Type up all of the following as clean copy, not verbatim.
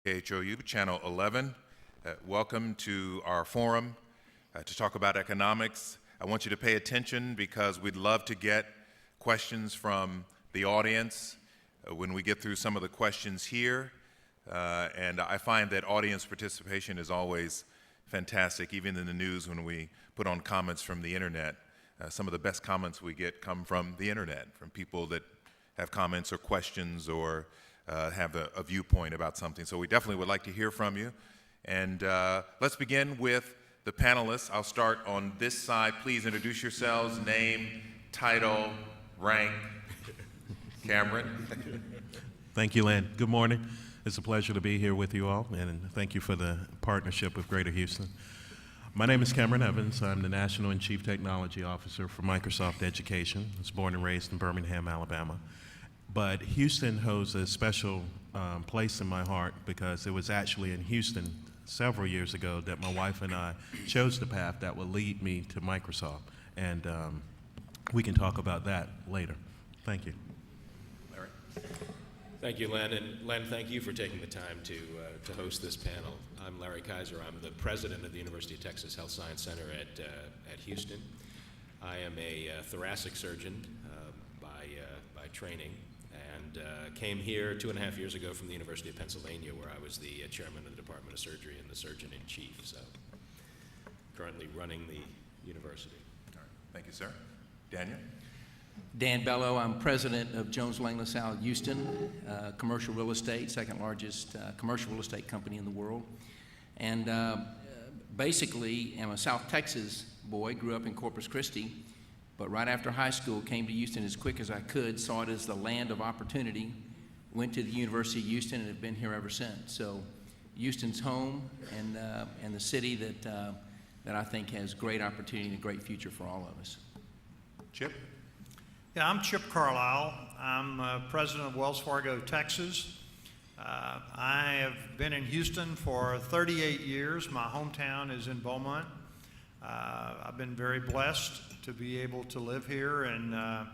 KHOU, Channel 11. Welcome to our forum to talk about economics. I want you to pay attention because we'd love to get questions from the audience when we get through some of the questions here. And I find that audience participation is always fantastic, even in the news when we put on comments from the internet. Some of the best comments we get come from the internet, from people that have comments or questions or have a viewpoint about something. So we definitely would like to hear from you. And let's begin with the panelists. I'll start on this side. Please introduce yourselves, name, title, rank. Cameron. Thank you, Len. Good morning. It's a pleasure to be here with you all, and thank you for the partnership with Greater Houston. My name is Cameron Evans. I'm the National and Chief Technology Officer for Microsoft Education. I was born and raised in Birmingham, Alabama. But Houston holds a special place in my heart because it was actually in Houston several years ago that my wife and I chose the path that would lead me to Microsoft. And we can talk about that later. Thank you. Larry. Thank you, Len. And Len, thank you for taking the time to host this panel. I'm Larry Kaiser. I'm the president of the University of Texas Health Science Center at Houston. I am a thoracic surgeon by training, and came here 2.5 years ago from the University of Pennsylvania, where I was the chairman of the Department of Surgery and the surgeon-in-chief. So currently running the university. All right. Thank you, sir. Daniel. Dan Bello, I'm president of Jones Lang LaSalle Houston, commercial real estate, second largest commercial real estate company in the world. And basically, I'm a South Texas boy, grew up in Corpus Christi, but right after high school, came to Houston as quick as I could, saw it as the land of opportunity, went to the University of Houston, and have been here ever since. So Houston's home, and the city that I think has great opportunity and a great future for all of us. Chip. Yeah, I'm Chip Carlisle. I'm president of Wells Fargo, Texas. I have been in Houston for 38 years. My hometown is in Beaumont. I've been very blessed to be able to live here and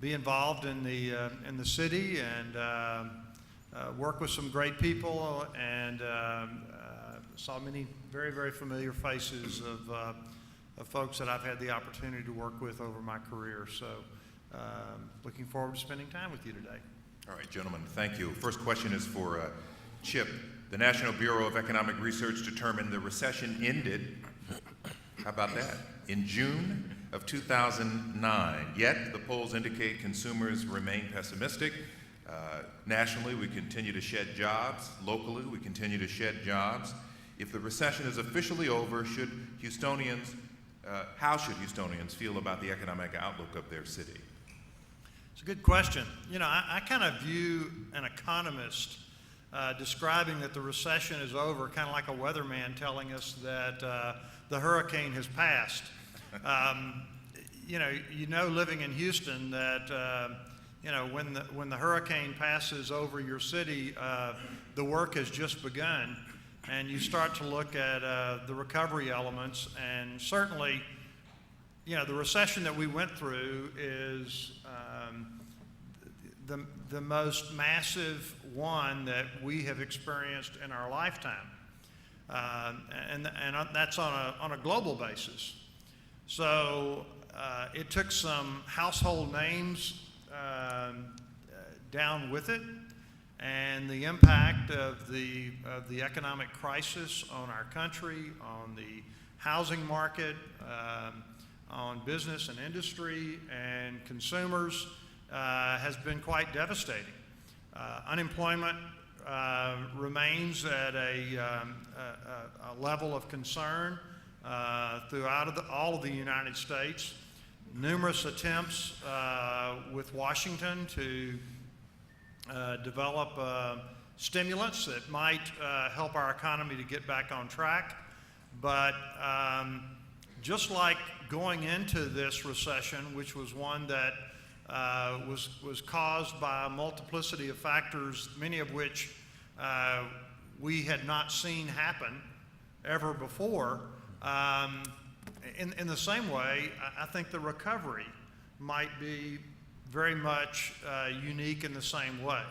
be involved in the city and work with some great people, and saw many very, very familiar faces of folks that I've had the opportunity to work with over my career. So looking forward to spending time with you today. All right, gentlemen, thank you. First question is for Chip. The National Bureau of Economic Research determined the recession ended, how about that, in June of 2009. Yet the polls indicate consumers remain pessimistic. Nationally, we continue to shed jobs. Locally, we continue to shed jobs. If the recession is officially over, how should Houstonians feel about the economic outlook of their city? It's a good question. You know, I kind of view an economist describing that the recession is over kind of like a weatherman telling us that the hurricane has passed. You know, living in Houston that when the hurricane passes over your city, the work has just begun, and you start to look at the recovery elements. And certainly, you know, the recession that we went through is the most massive one that we have experienced in our lifetime, and that's on a global basis. So it took some household names down with it, and the impact of the economic crisis on our country, on the housing market, on business and industry and consumers has been quite devastating. Unemployment remains at a level of concern throughout all of the United States. Numerous attempts with Washington to develop stimulants that might help our economy to get back on track. But just like going into this recession, which was one that was caused by a multiplicity of factors, many of which we had not seen happen ever before, in the same way, I think the recovery might be very much unique in the same way.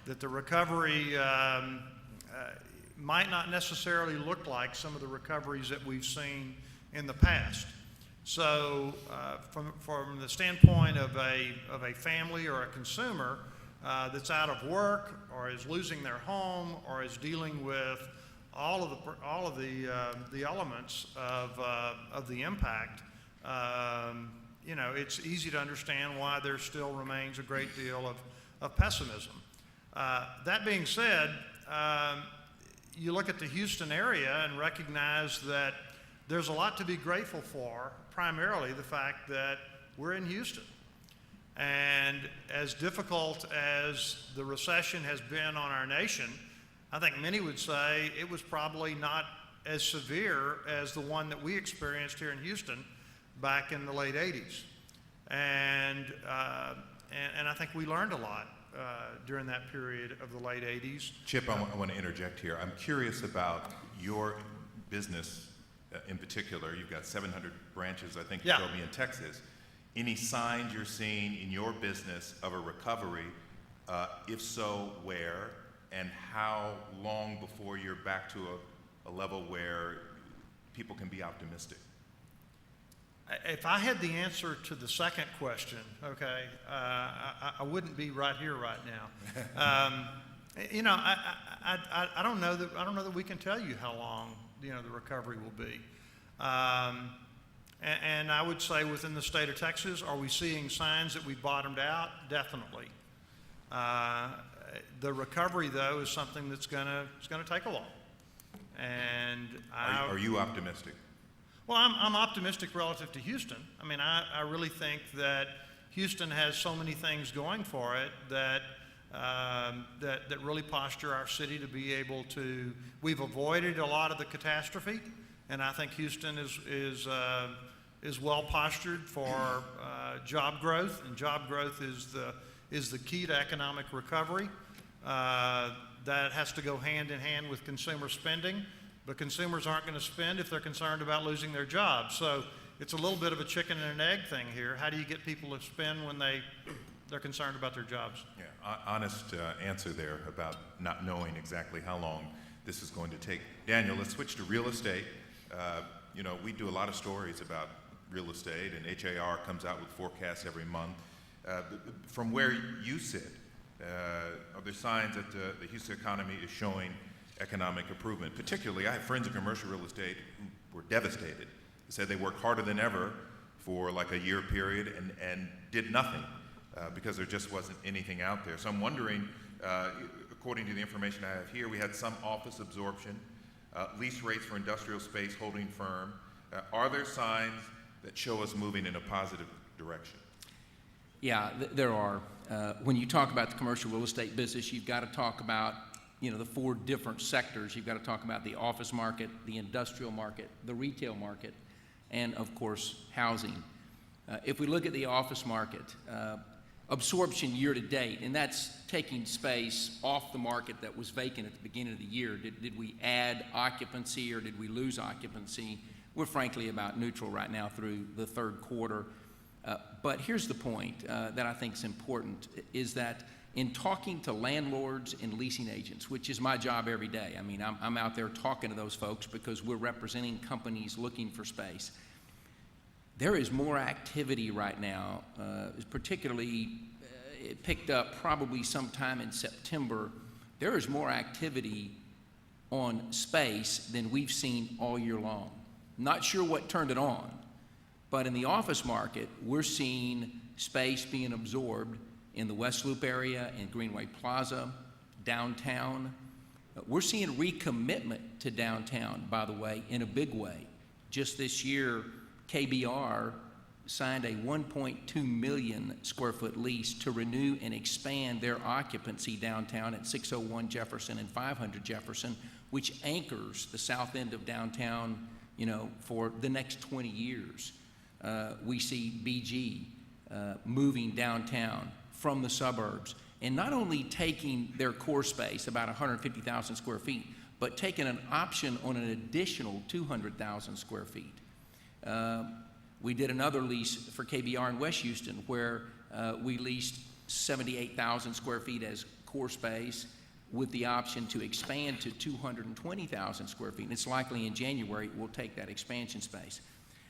That the recovery might not necessarily look like some of the recoveries that we've seen in the past. So from the standpoint of a family or a consumer that's out of work or is losing their home or is dealing with all of the elements of the impact, you know, it's easy to understand why there still remains a great deal of pessimism. That being said, you look at the Houston area and recognize that there's a lot to be grateful for, primarily the fact that we're in Houston. And as difficult as the recession has been on our nation, I think many would say it was probably not as severe as the one that we experienced here in Houston back in the late 80s. And I think we learned a lot during that period of the late 80s. Chip, I want to interject here. I'm curious about your business in particular. You've got 700 branches, I think you told me, in Texas. Any signs you're seeing in your business of a recovery? If so, where? And how long before you're back to a level where people can be optimistic? If I had the answer to the second question, okay, I wouldn't be right here right now. You know, I don't know that we can tell you how long, you know, the recovery will be. And I would say within the state of Texas, are we seeing signs that we've bottomed out? Definitely. The recovery, though, is something that's gonna take a while. And are you optimistic? Well, I'm optimistic relative to Houston. I mean, I really think that Houston has so many things going for it that that really posture our city to be able to. We've avoided a lot of the catastrophe, and I think Houston is well postured for job growth, and job growth is the key to economic recovery. That has to go hand in hand with consumer spending. But consumers aren't going to spend if they're concerned about losing their jobs. So it's a little bit of a chicken and an egg thing here. How do you get people to spend when they're concerned about their jobs? Yeah, honest answer there about not knowing exactly how long this is going to take. Daniel, let's switch to real estate. You know, we do a lot of stories about real estate, and HAR comes out with forecasts every month. From where you sit, are there signs that the Houston economy is showing economic improvement? Particularly, I have friends in commercial real estate who were devastated. They said they worked harder than ever for like a year period and did nothing because there just wasn't anything out there. So I'm wondering, according to the information I have here, we had some office absorption, lease rates for industrial space holding firm. Are there signs that show us moving in a positive direction? Yeah, there are. When you talk about the commercial real estate business, you've got to talk about, you know, the four different sectors. You've got to talk about the office market, the industrial market, the retail market, and of course, housing. If we look at the office market, absorption year to date, and that's taking space off the market that was vacant at the beginning of the year. Did we add occupancy or did we lose occupancy? We're frankly about neutral right now through the third quarter. But here's the point that I think is important, is that in talking to landlords and leasing agents, which is my job every day, I mean, I'm out there talking to those folks because we're representing companies looking for space. There is more activity right now, particularly it picked up probably sometime in September. There is more activity on space than we've seen all year long. Not sure what turned it on, but in the office market, we're seeing space being absorbed in the West Loop area, in Greenway Plaza, downtown. We're seeing recommitment to downtown, by the way, in a big way. Just this year, KBR signed a 1.2 million square foot lease to renew and expand their occupancy downtown at 601 Jefferson and 500 Jefferson, which anchors the south end of downtown, you know, for the next 20 years. We see BG moving downtown from the suburbs, and not only taking their core space, about 150,000 square feet, but taking an option on an additional 200,000 square feet. We did another lease for KBR in West Houston where we leased 78,000 square feet as core space. with the option to expand to 220,000 square feet. And it's likely in January we'll take that expansion space.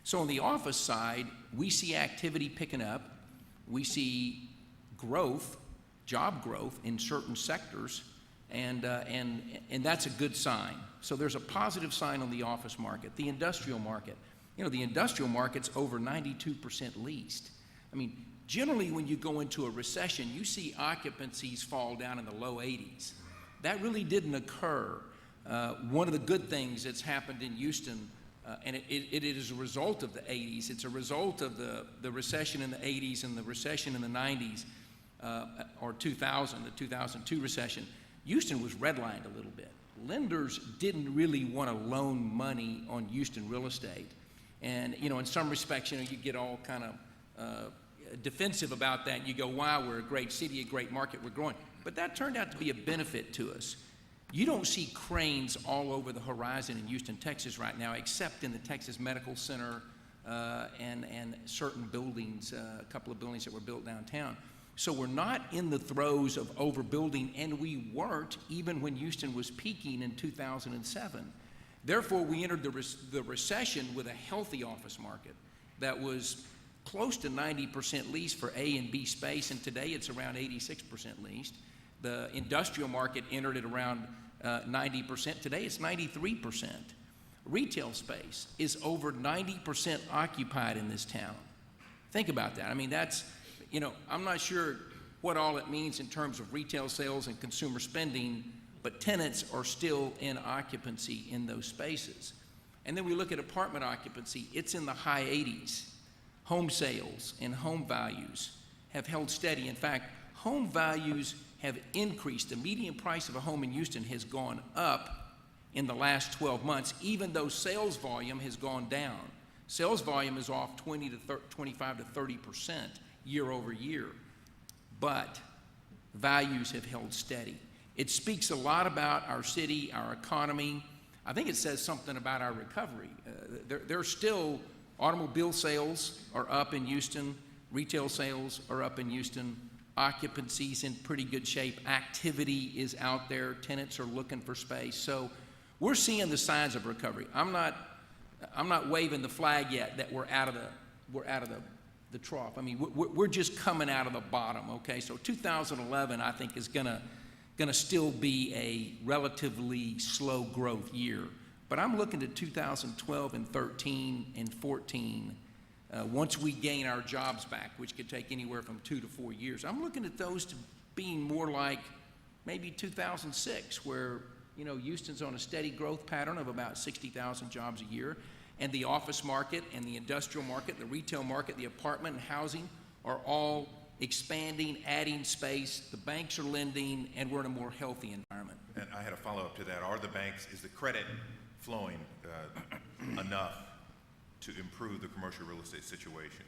So on the office side, we see activity picking up. We see growth, job growth in certain sectors, and that's a good sign. So there's a positive sign on the office market. The industrial market, the industrial market's over 92% leased. I mean, generally when you go into a recession, you see occupancies fall down in the low 80s. That really didn't occur. One of the good things that's happened in Houston, and it is a result of the 80s, it's a result of the recession in the 80s and the recession in the 90s, or 2000, the 2002 recession. Houston was redlined a little bit. Lenders didn't really want to loan money on Houston real estate. And, in some respects, you get all kind of defensive about that. You go, wow, we're a great city, a great market, we're growing. But that turned out to be a benefit to us. You don't see cranes all over the horizon in Houston, Texas right now, except in the Texas Medical Center and certain buildings, a couple of buildings that were built downtown. So we're not in the throes of overbuilding, and we weren't even when Houston was peaking in 2007. Therefore, we entered the recession with a healthy office market that was close to 90% leased for A and B space, and today it's around 86% leased. The industrial market entered at around 90%. Today it's 93%. Retail space is over 90% occupied in this town. Think about that. I mean, that's, I'm not sure what all it means in terms of retail sales and consumer spending, but tenants are still in occupancy in those spaces. And then we look at apartment occupancy, it's in the high 80s. Home sales and home values have held steady. In fact, home values have increased. The median price of a home in Houston has gone up in the last 12 months, even though sales volume has gone down. Sales volume is off 25 to 30% year over year, but values have held steady. It speaks a lot about our city, our economy. I think it says something about our recovery. There's still automobile sales are up in Houston, retail sales are up in Houston, occupancy's in pretty good shape, activity is out there, tenants are looking for space. So we're seeing the signs of recovery. I'm not waving the flag yet that we're out of the trough. I mean, we're just coming out of the bottom, okay? So 2011, I think, is gonna still be a relatively slow growth year. But I'm looking at 2012 and 13 and 14, once we gain our jobs back, which could take anywhere from 2 to 4 years. I'm looking at those to being more like maybe 2006, where, Houston's on a steady growth pattern of about 60,000 jobs a year, and the office market and the industrial market, the retail market, the apartment and housing are all expanding, adding space, the banks are lending, and we're in a more healthy environment. And I had a follow-up to that. Is the credit flowing enough to improve the commercial real estate situation?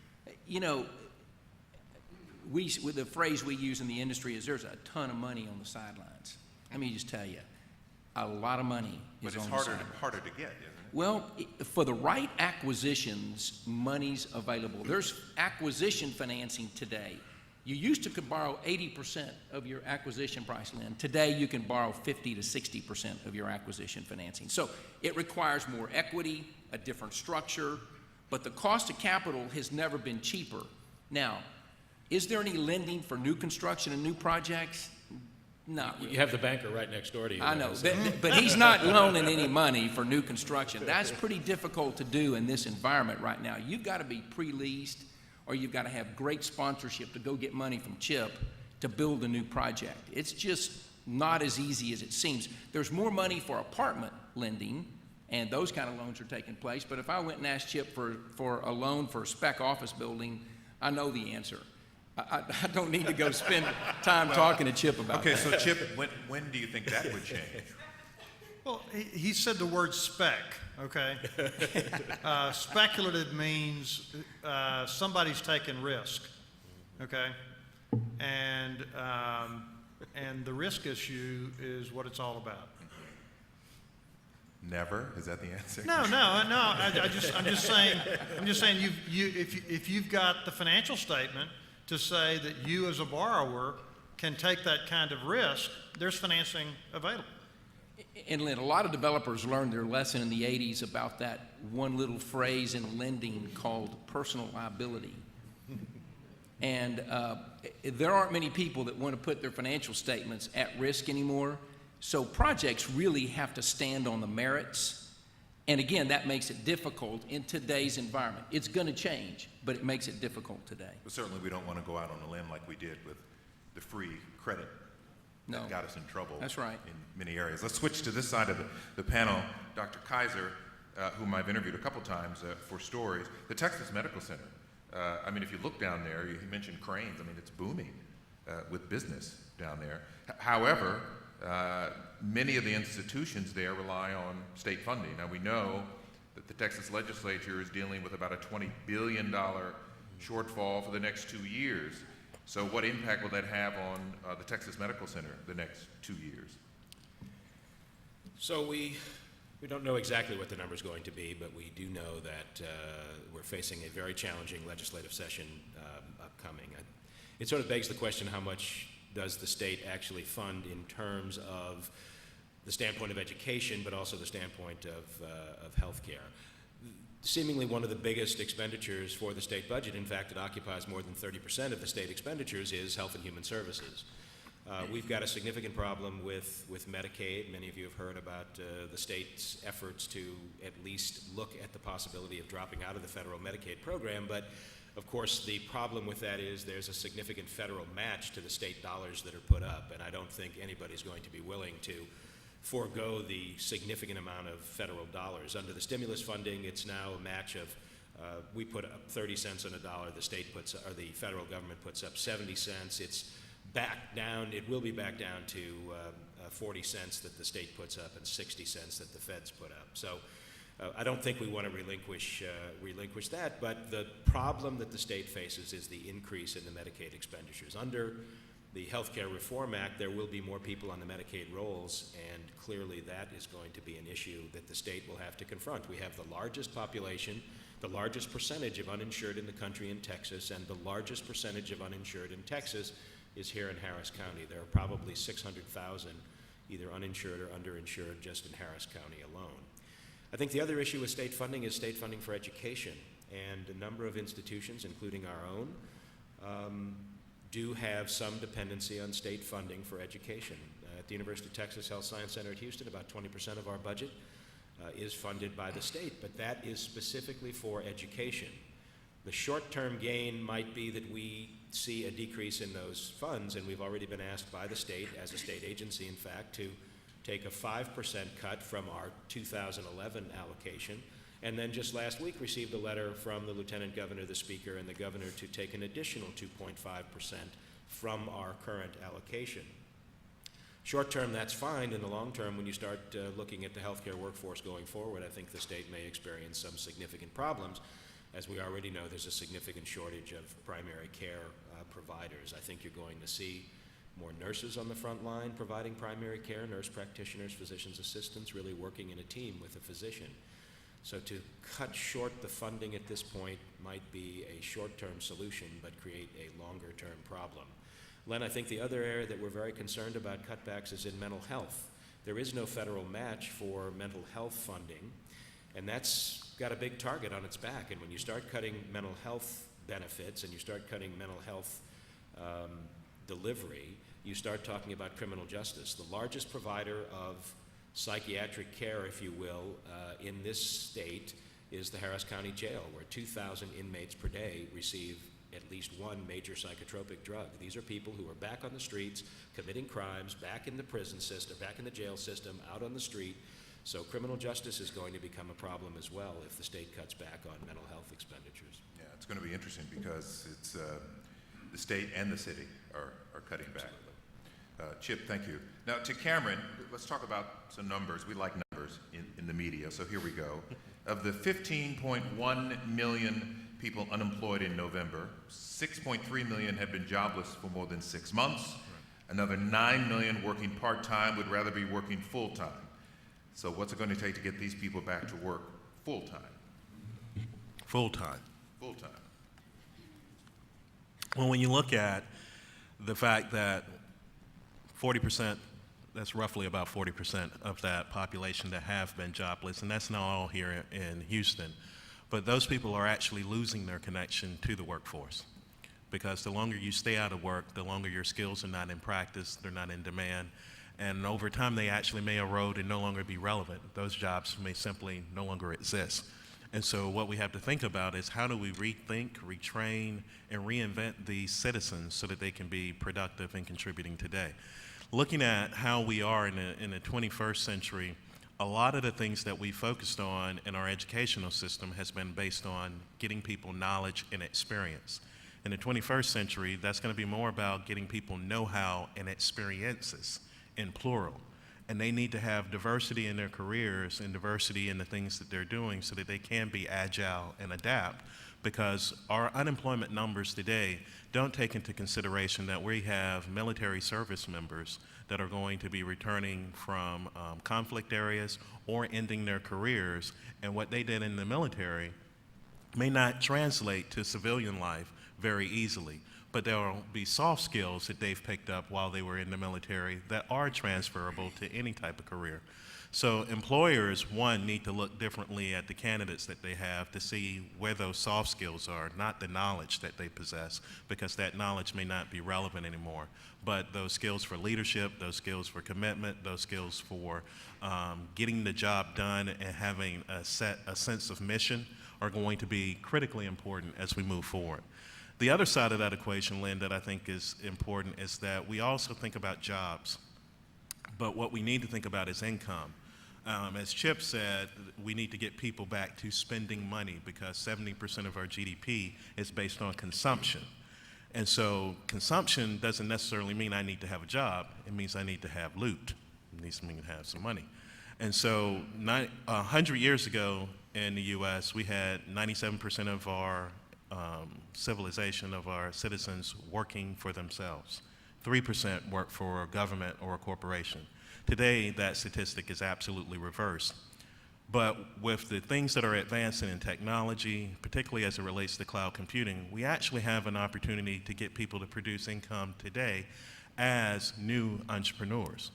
With the phrase we use in the industry is there's a ton of money on the sidelines. Let me just tell you, a lot of money is on the sidelines. But it's harder to get, isn't it? Well, for the right acquisitions, money's available. There's acquisition financing today. You used to could borrow 80% of your acquisition price, Lynn. Today, you can borrow 50 to 60% of your acquisition financing. So it requires more equity, a different structure, but the cost of capital has never been cheaper. Now, is there any lending for new construction and new projects? Not really. You have the banker right next door to you. I know, but he's not loaning any money for new construction. That's pretty difficult to do in this environment right now. You've got to be pre-leased, or you've got to have great sponsorship to go get money from CHIP to build a new project. It's just not as easy as it seems. There's more money for apartment lending, and those kind of loans are taking place. But if I went and asked CHIP for a loan for a spec office building, I know the answer. I don't need to go spend time talking to Chip about that. Okay, so Chip, when do you think that would change? Well, he said the word spec, okay? Speculative means somebody's taking risk, okay? And the risk issue is what it's all about. Never? Is that the answer? No. I'm just saying if you've got the financial statement to say that you as a borrower can take that kind of risk, there's financing available. And Lynn, a lot of developers learned their lesson in the 80s about that one little phrase in lending called personal liability. And there aren't many people that want to put their financial statements at risk anymore. So projects really have to stand on the merits. And again, that makes it difficult in today's environment. It's going to change, but it makes it difficult today. But certainly we don't want to go out on a limb like we did with the free credit. No. That got us in trouble. That's right. In many areas. Let's switch to this side of the panel. Dr. Kaiser, whom I've interviewed a couple times for stories, the Texas Medical Center. I mean, if you look down there, you mentioned cranes. I mean, it's booming with business down there. However, many of the institutions there rely on state funding. Now, we know that the Texas legislature is dealing with about a $20 billion shortfall for the next 2 years. So what impact will that have on the Texas Medical Center the next 2 years? So we don't know exactly what the number is going to be, but we do know that we're facing a very challenging legislative session upcoming. It sort of begs the question, how much does the state actually fund in terms of the standpoint of education, but also the standpoint of health care? Seemingly one of the biggest expenditures for the state budget, in fact, it occupies more than 30% of the state expenditures, is health and human services. We've got a significant problem with Medicaid. Many of you have heard about the state's efforts to at least look at the possibility of dropping out of the federal Medicaid program, but of course the problem with that is there's a significant federal match to the state dollars that are put up, and I don't think anybody's going to be willing to forego the significant amount of federal dollars. Under the stimulus funding, it's now a match of we put up 30 cents on a dollar, the state puts, or the federal government puts up 70 cents. It's back down, it will be back down to 40 cents that the state puts up and 60 cents that the feds put up. So I don't think we want to relinquish that, but the problem that the state faces is the increase in the Medicaid expenditures. Under the Health Care Reform Act, there will be more people on the Medicaid rolls, and clearly that is going to be an issue that the state will have to confront. We have the largest population, the largest percentage of uninsured in the country in Texas, and the largest percentage of uninsured in Texas is here in Harris County. There are probably 600,000 either uninsured or underinsured just in Harris County alone. I think the other issue with state funding is state funding for education, and a number of institutions, including our own, do have some dependency on state funding for education. At the University of Texas Health Science Center at Houston, about 20% of our budget is funded by the state, but that is specifically for education. The short-term gain might be that we see a decrease in those funds, and we've already been asked by the state, as a state agency in fact, to take a 5% cut from our 2011 allocation, and then just last week received a letter from the Lieutenant Governor, the Speaker, and the Governor to take an additional 2.5% from our current allocation. Short term, that's fine. In the long term, when you start looking at the healthcare workforce going forward, I think the state may experience some significant problems. As we already know, there's a significant shortage of primary care providers. I think you're going to see more nurses on the front line providing primary care, nurse practitioners, physician's assistants, really working in a team with a physician. So to cut short the funding at this point might be a short-term solution, but create a longer-term problem. Len, I think the other area that we're very concerned about cutbacks is in mental health. There is no federal match for mental health funding, and that's got a big target on its back. And when you start cutting mental health benefits and you start cutting mental health delivery, you start talking about criminal justice. The largest provider of psychiatric care, if you will, in this state is the Harris County Jail, where 2,000 inmates per day receive at least one major psychotropic drug. These are people who are back on the streets, committing crimes, back in the prison system, back in the jail system, out on the street. So criminal justice is going to become a problem as well if the state cuts back on mental health expenditures. Yeah, it's going to be interesting because it's the state and the city are cutting back. Chip, thank you. Now to Cameron, let's talk about some numbers. We like numbers in the media, so here we go. Of the 15.1 million people unemployed in November, 6.3 million have been jobless for more than 6 months. Another 9 million working part-time would rather be working full-time. So what's it going to take to get these people back to work full-time? Full-time. Full-time. Well, when you look at the fact that 40%, that's roughly about 40% of that population that have been jobless, and that's not all here in Houston. But those people are actually losing their connection to the workforce, because the longer you stay out of work, the longer your skills are not in practice, they're not in demand, and over time they actually may erode and no longer be relevant. Those jobs may simply no longer exist. And so what we have to think about is how do we rethink, retrain, and reinvent these citizens so that they can be productive and contributing today. Looking at how we are in the 21st century, a lot of the things that we focused on in our educational system has been based on getting people knowledge and experience. In the 21st century, that's going to be more about getting people know-how and experiences in plural. And they need to have diversity in their careers and diversity in the things that they're doing so that they can be agile and adapt, because our unemployment numbers today don't take into consideration that we have military service members that are going to be returning from conflict areas or ending their careers, and what they did in the military may not translate to civilian life very easily. But there will be soft skills that they've picked up while they were in the military that are transferable to any type of career. So employers, one, need to look differently at the candidates that they have to see where those soft skills are, not the knowledge that they possess, because that knowledge may not be relevant anymore. But those skills for leadership, those skills for commitment, those skills for getting the job done and having a sense of mission are going to be critically important as we move forward. The other side of that equation, Lynn, that I think is important is that we also think about jobs, but what we need to think about is income. As Chip said, we need to get people back to spending money, because 70% of our GDP is based on consumption. And so consumption doesn't necessarily mean I need to have a job. It means I need to have loot. It needs to mean to have some money. And so 100 years ago in the US, we had 97% of our civilization, of our citizens, working for themselves. 3% work for a government or a corporation. Today, that statistic is absolutely reversed. But with the things that are advancing in technology, particularly as it relates to cloud computing, we actually have an opportunity to get people to produce income today as new entrepreneurs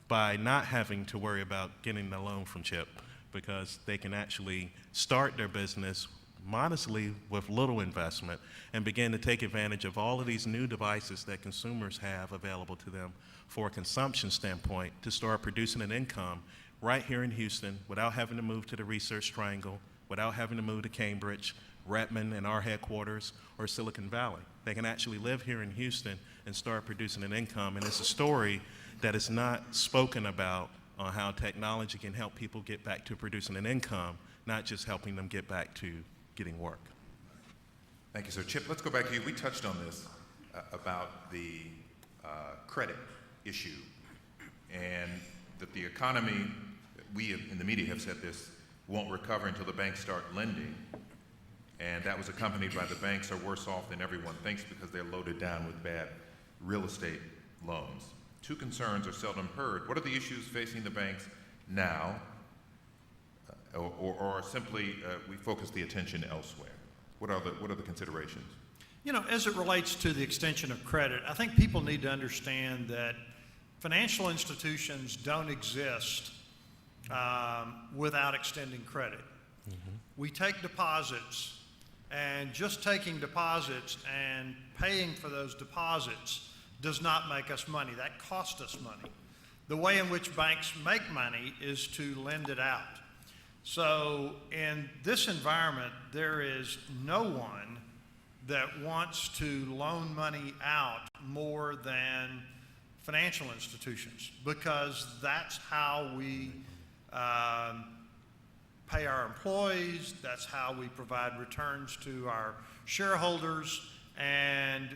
by not having to worry about getting a loan from Chip, because they can actually start their business modestly with little investment and begin to take advantage of all of these new devices that consumers have available to them for a consumption standpoint to start producing an income right here in Houston without having to move to the Research Triangle, without having to move to Cambridge, Redmond, and our headquarters, or Silicon Valley. They can actually live here in Houston and start producing an income, and it's a story that is not spoken about on how technology can help people get back to producing an income, not just helping them get back to getting work. Thank you, sir. Chip, let's go back to you. We touched on this about the credit issue, and that the economy, we in the media have said this, won't recover until the banks start lending. And that was accompanied by the banks are worse off than everyone thinks because they're loaded down with bad real estate loans. Two concerns are seldom heard. What are the issues facing the banks now? Or simply we focus the attention elsewhere? What are the considerations? You know, as it relates to the extension of credit, I think people need to understand that financial institutions don't exist without extending credit. Mm-hmm. We take deposits, and just taking deposits and paying for those deposits does not make us money. That costs us money. The way in which banks make money is to lend it out. So in this environment, there is no one that wants to loan money out more than financial institutions, because that's how we pay our employees, that's how we provide returns to our shareholders, and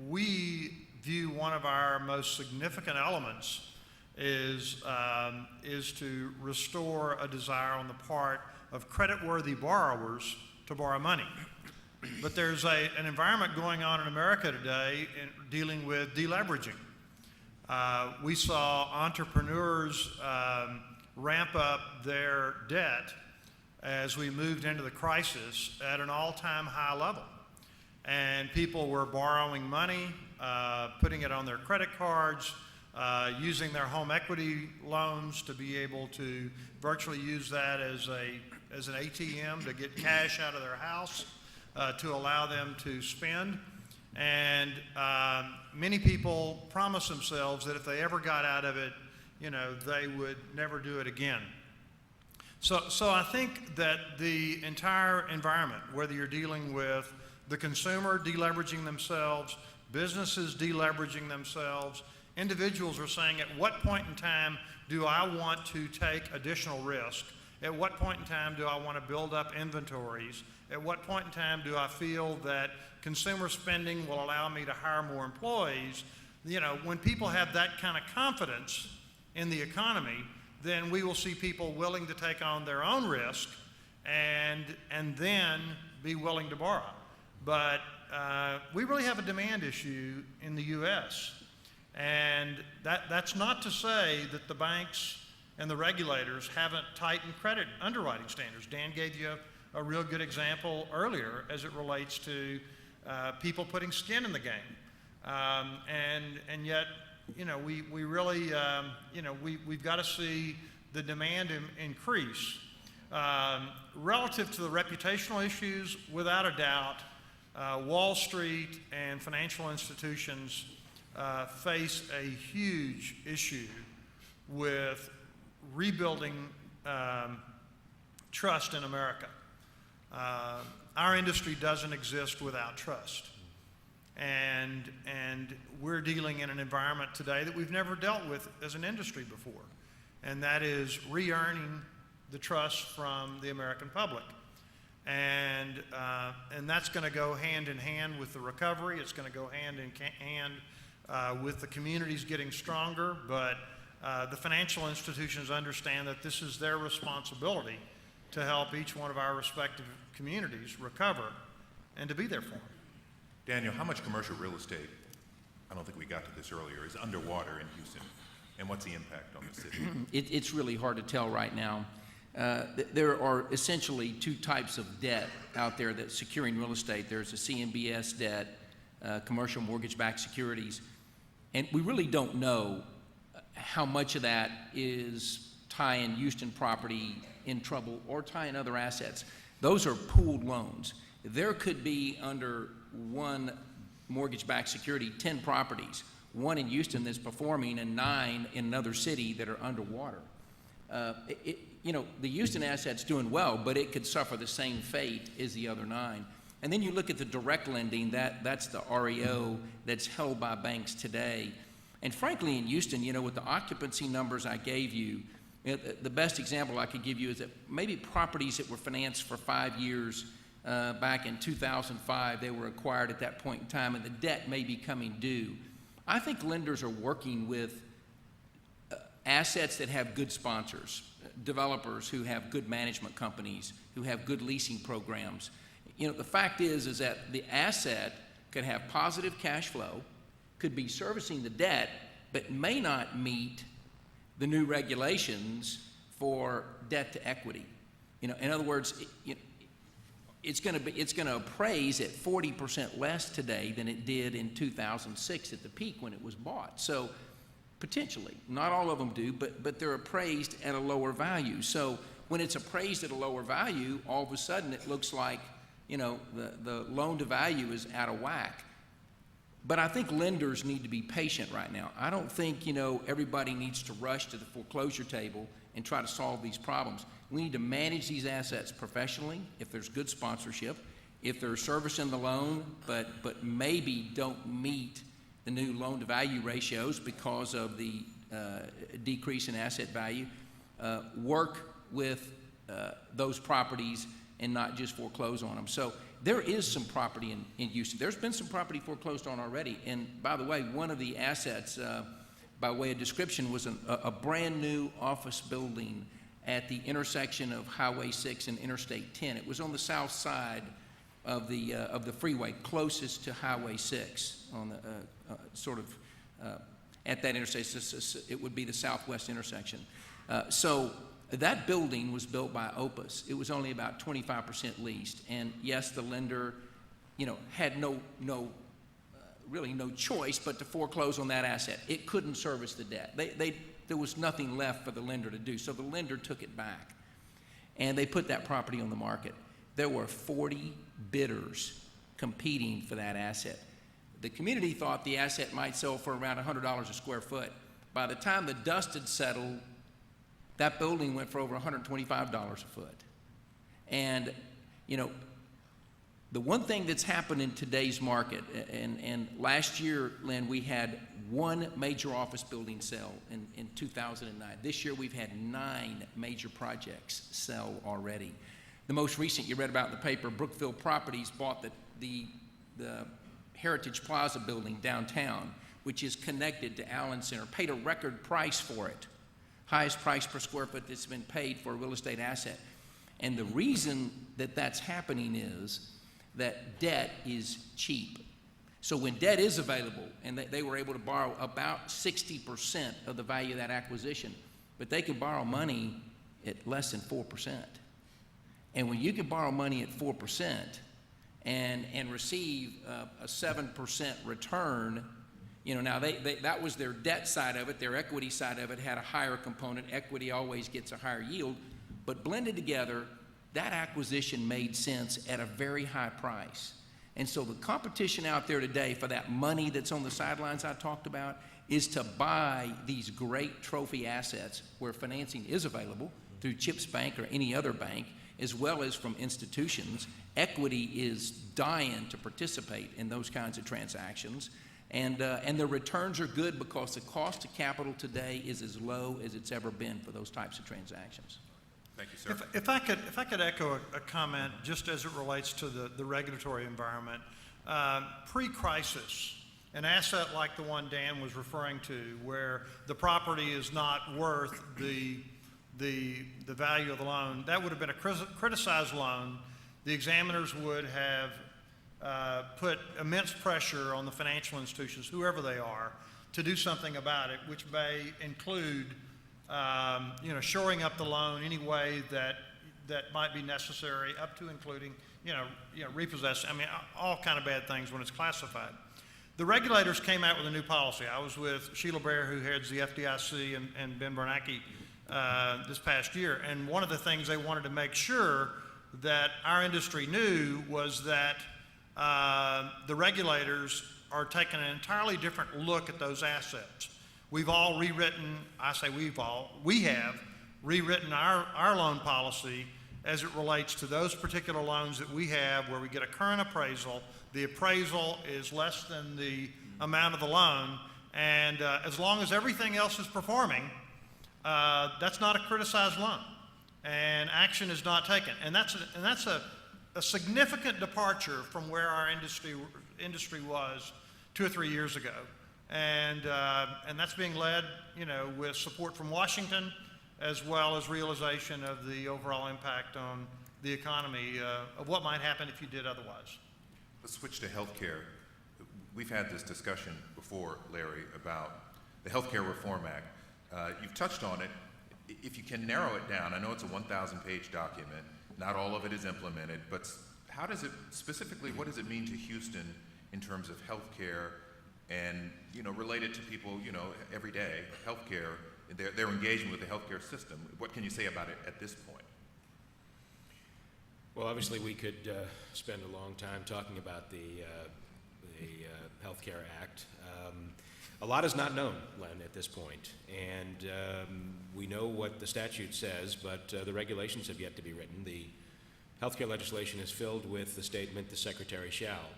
we view one of our most significant elements is to restore a desire on the part of credit-worthy borrowers to borrow money. But there's an environment going on in America today in dealing with deleveraging. We saw entrepreneurs ramp up their debt as we moved into the crisis at an all-time high level. And people were borrowing money, putting it on their credit cards, using their home equity loans to be able to virtually use that as an ATM to get cash out of their house to allow them to spend. And many people promise themselves that if they ever got out of it, they would never do it again. So I think that the entire environment, whether you're dealing with the consumer deleveraging themselves, businesses deleveraging themselves, individuals are saying, at what point in time do I want to take additional risk? At what point in time do I want to build up inventories? At what point in time do I feel that consumer spending will allow me to hire more employees? When people have that kind of confidence in the economy, then we will see people willing to take on their own risk and then be willing to borrow. But we really have a demand issue in the U.S. And that's not to say that the banks and the regulators haven't tightened credit underwriting standards. Dan gave you a real good example earlier as it relates to people putting skin in the game. And yet, we really, we've got to see the demand increase. Relative to the reputational issues, without a doubt, Wall Street and financial institutions face a huge issue with rebuilding trust in America. Our industry doesn't exist without trust. And we're dealing in an environment today that we've never dealt with as an industry before. And that is re-earning the trust from the American public. And that's going to go hand in hand with the recovery. It's going to go hand in hand with the communities getting stronger. But the financial institutions understand that this is their responsibility to help each one of our respective communities recover and to be there for them. Daniel, how much commercial real estate, I don't think we got to this earlier, is underwater in Houston? And what's the impact on the city? It's really hard to tell right now. There are essentially two types of debt out there that's securing real estate. There's a CMBS debt, commercial mortgage-backed securities, and we really don't know how much of that is tying Houston property in trouble or tying other assets. Those are pooled loans. There could be under one mortgage-backed security 10 properties, one in Houston that's performing and 9 in another city that are underwater. The Houston asset's doing well, but it could suffer the same fate as the other 9. And then you look at the direct lending, that's the REO that's held by banks today. And frankly, in Houston, with the occupancy numbers I gave you, the best example I could give you is that maybe properties that were financed for 5 years back in 2005, they were acquired at that point in time, and the debt may be coming due. I think lenders are working with assets that have good sponsors, developers who have good management companies, who have good leasing programs. The fact is that the asset could have positive cash flow, could be servicing the debt, but may not meet the new regulations for debt to equity. In other words, it's going to appraise at 40% less today than it did in 2006 at the peak when it was bought. So potentially, not all of them do, but they're appraised at a lower value. So when it's appraised at a lower value, all of a sudden it looks like the loan to value is out of whack. But I think lenders need to be patient right now. I don't think, everybody needs to rush to the foreclosure table and try to solve these problems. We need to manage these assets professionally if there's good sponsorship, if they're servicing the loan, but maybe don't meet the new loan to value ratios because of the decrease in asset value, work with those properties and not just foreclose on them. So there is some property in Houston. There's been some property foreclosed on already. And by the way, one of the assets, by way of description, was a brand new office building at the intersection of Highway 6 and Interstate 10. It was on the south side of the freeway, closest to Highway 6, on the at that intersection. It would be the southwest intersection. So that building was built by Opus. It was only about 25% leased, and yes, the lender, had no really no choice but to foreclose on that asset. It couldn't service the debt. There was nothing left for the lender to do, so the lender took it back. And they put that property on the market. There were 40 bidders competing for that asset. The community thought the asset might sell for around $100 a square foot. By the time the dust had settled, that building went for over $125 a foot. And, you know, the one thing that's happened in today's market, and last year, Lynn, we had one major office building sell in 2009. This year, we've had 9 major projects sell already. The most recent, you read about in the paper, Brookfield Properties bought the Heritage Plaza building downtown, which is connected to Allen Center, paid a record price for it, highest price per square foot that's been paid for a real estate asset. And the reason that that's happening is that debt is cheap. So when debt is available, and they were able to borrow about 60% of the value of that acquisition, but they could borrow money at less than 4%. And when you can borrow money at 4% and receive a 7% return, you know, now that was their debt side of it. Their equity side of it had a higher component. Equity always gets a higher yield, but blended together, that acquisition made sense at a very high price. And so the competition out there today for that money that's on the sidelines I talked about is to buy these great trophy assets where financing is available through CHIPS Bank or any other bank, as well as from institutions. Equity is dying to participate in those kinds of transactions. And the returns are good because the cost of capital today is as low as it's ever been for those types of transactions. Thank you, sir. If I could echo a comment just as it relates to the regulatory environment, pre-crisis, an asset like the one Dan was referring to, where the property is not worth the value of the loan, that would have been a criticized loan. The examiners would have put immense pressure on the financial institutions, whoever they are, to do something about it, which may include shoring up the loan any way that might be necessary, up to including, repossess. I mean, all kind of bad things when it's classified. The regulators came out with a new policy. I was with Sheila Bair, who heads the FDIC, and Ben Bernanke this past year. And one of the things they wanted to make sure that our industry knew was that the regulators are taking an entirely different look at those assets. We've all rewritten, we have rewritten our loan policy as it relates to those particular loans that we have where we get a current appraisal. The appraisal is less than the amount of the loan, and as long as everything else is performing, that's not a criticized loan, and action is not taken. And that's a significant departure from where our industry was 2 or 3 years ago. And that's being led, with support from Washington, as well as realization of the overall impact on the economy of what might happen if you did otherwise. Let's switch to healthcare. We've had this discussion before, Larry, about the Healthcare Reform Act. You've touched on it. If you can narrow it down, I know it's a 1,000-page document. Not all of it is implemented, but how does it, specifically, what does it mean to Houston in terms of healthcare and, related to people, every day, healthcare, their engagement with the healthcare system? What can you say about it at this point? Well, obviously, we could spend a long time talking about the Healthcare Act. A lot is not known, Len, at this point, and we know what the statute says, but the regulations have yet to be written. The healthcare legislation is filled with the statement, "The Secretary shall,"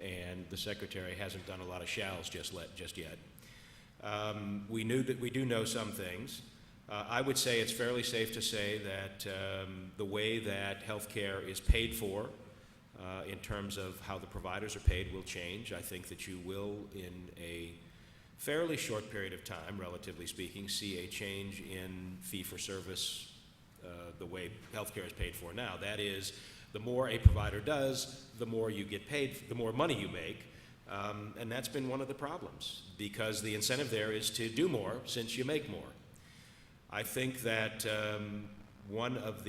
and the Secretary hasn't done a lot of shalls just yet. We do know some things. I would say it's fairly safe to say that the way that health care is paid for in terms of how the providers are paid will change. I think that you will, in a fairly short period of time, relatively speaking, see a change in fee-for-service, the way health care is paid for now. That is, the more a provider does, the more you get paid, the more money you make. And that's been one of the problems, because the incentive there is to do more since you make more. I think that one of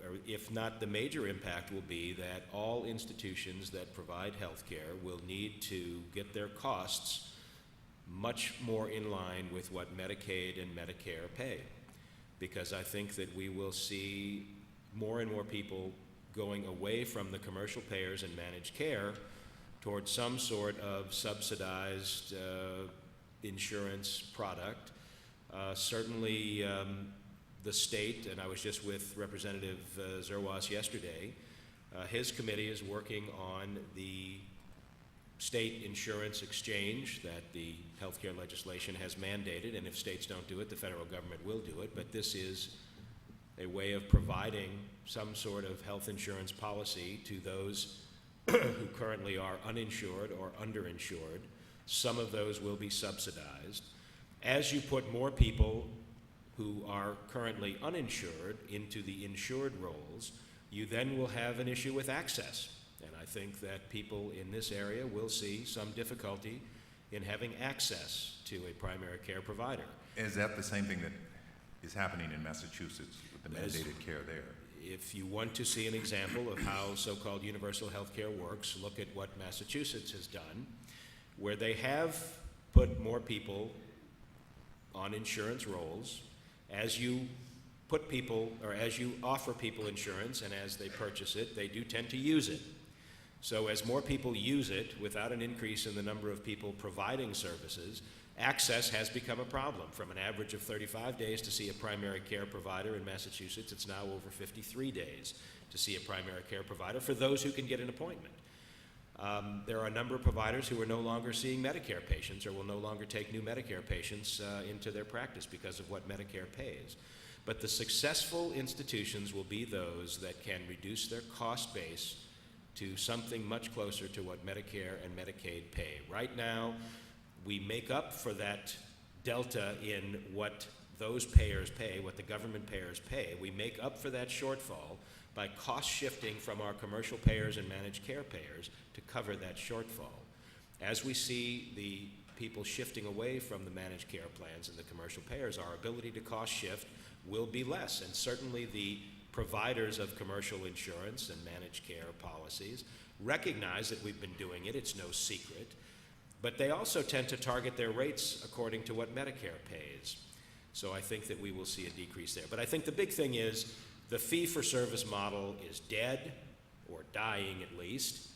or if not the major impact, will be that all institutions that provide health care will need to get their costs much more in line with what Medicaid and Medicare pay. Because I think that we will see more and more people going away from the commercial payers and managed care towards some sort of subsidized insurance product. Certainly the state, and I was just with Representative Zerwas yesterday, his committee is working on the state insurance exchange that the healthcare legislation has mandated, and if states don't do it, the federal government will do it. But this is a way of providing some sort of health insurance policy to those who currently are uninsured or underinsured. Some of those will be subsidized. As you put more people who are currently uninsured into the insured roles, you then will have an issue with access. And I think that people in this area will see some difficulty in having access to a primary care provider. Is that the same thing that is happening in Massachusetts with the mandated care there? If you want to see an example of how so-called universal health care works, look at what Massachusetts has done, where they have put more people on insurance rolls. As you put people, or as you offer people insurance and as they purchase it, they do tend to use it. So as more people use it without an increase in the number of people providing services, access has become a problem. From an average of 35 days to see a primary care provider in Massachusetts, it's now over 53 days to see a primary care provider for those who can get an appointment. There are a number of providers who are no longer seeing Medicare patients or will no longer take new Medicare patients into their practice because of what Medicare pays. But the successful institutions will be those that can reduce their cost base to something much closer to what Medicare and Medicaid pay. Right now, we make up for that delta in what those payers pay, what the government payers pay. We make up for that shortfall by cost shifting from our commercial payers and managed care payers to cover that shortfall. As we see the people shifting away from the managed care plans and the commercial payers, our ability to cost shift will be less. And certainly the providers of commercial insurance and managed care policies recognize that we've been doing it. It's no secret. But they also tend to target their rates according to what Medicare pays. So I think that we will see a decrease there. But I think the big thing is the fee-for-service model is dead, or dying at least.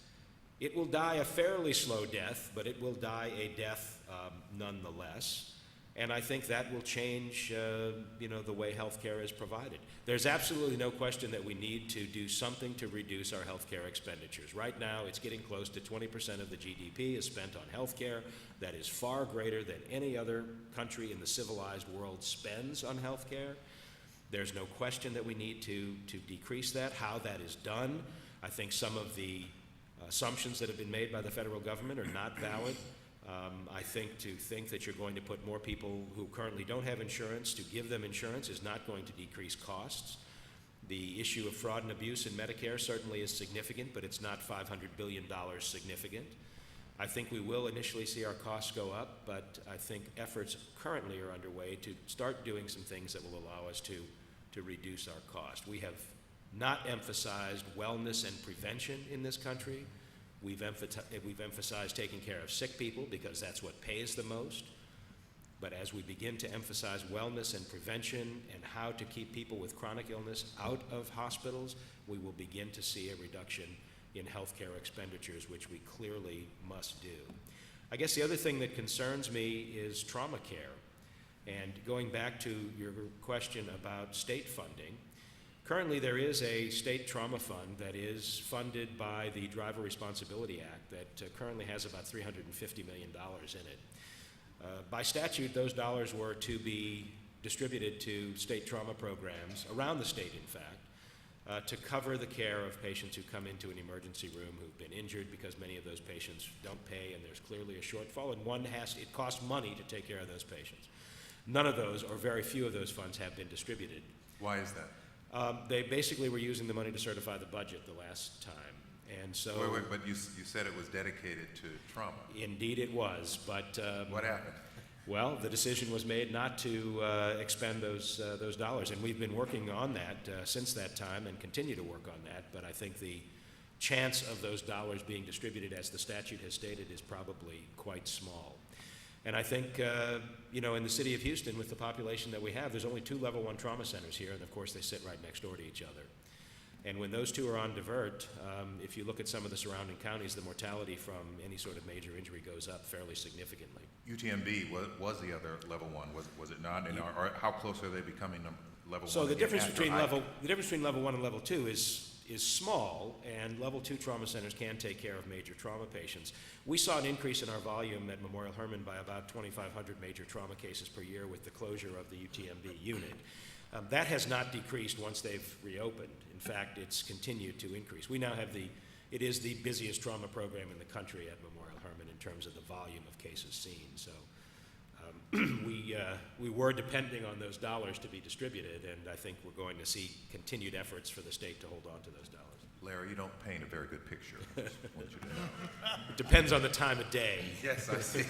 It will die a fairly slow death, but it will die a death nonetheless. And I think that will change, the way healthcare is provided. There's absolutely no question that we need to do something to reduce our healthcare expenditures. Right now, it's getting close to 20% of the GDP is spent on healthcare. That is far greater than any other country in the civilized world spends on healthcare. There's no question that we need to decrease that. How that is done, I think some of the assumptions that have been made by the federal government are not valid. I think to think that you're going to put more people who currently don't have insurance, to give them insurance, is not going to decrease costs. The issue of fraud and abuse in Medicare certainly is significant, but it's not $500 billion significant. I think we will initially see our costs go up, but I think efforts currently are underway to start doing some things that will allow us to reduce our cost. We have not emphasized wellness and prevention in this country. We've emphasized taking care of sick people because that's what pays the most. But as we begin to emphasize wellness and prevention and how to keep people with chronic illness out of hospitals, we will begin to see a reduction in healthcare expenditures, which we clearly must do. I guess the other thing that concerns me is trauma care. And going back to your question about state funding, currently there is a state trauma fund that is funded by the Driver Responsibility Act that currently has about $350 million in it. By statute, those dollars were to be distributed to state trauma programs, around the state in fact, to cover the care of patients who come into an emergency room who've been injured, because many of those patients don't pay and there's clearly a shortfall, and it costs money to take care of those patients. None of those, or very few of those funds, have been distributed. Why is that? They basically were using the money to certify the budget the last time. And so, But you said it was dedicated to trauma. Indeed it was, but What happened? Well, the decision was made not to expend those dollars, and we've been working on that since that time and continue to work on that, but I think the chance of those dollars being distributed as the statute has stated is probably quite small. And I think, in the city of Houston, with the population that we have, there's only 2 level 1 trauma centers here, and of course they sit right next door to each other. And when those 2 are on divert, if you look at some of the surrounding counties, the mortality from any sort of major injury goes up fairly significantly. UTMB was the other level 1, was it not? And how close are they becoming level 1? So the difference between Ike? level 1 and level 2 is small, and level 2 trauma centers can take care of major trauma patients. We saw an increase in our volume at Memorial Hermann by about 2,500 major trauma cases per year with the closure of the UTMB unit. That has not decreased once they've reopened. In fact, it's continued to increase. We now have it is the busiest trauma program in the country at Memorial Hermann in terms of the volume of cases seen. So we were depending on those dollars to be distributed, and I think we're going to see continued efforts for the state to hold on to those dollars. Larry, you don't paint a very good picture. I just want you to know. It depends on the time of day. Yes, I see.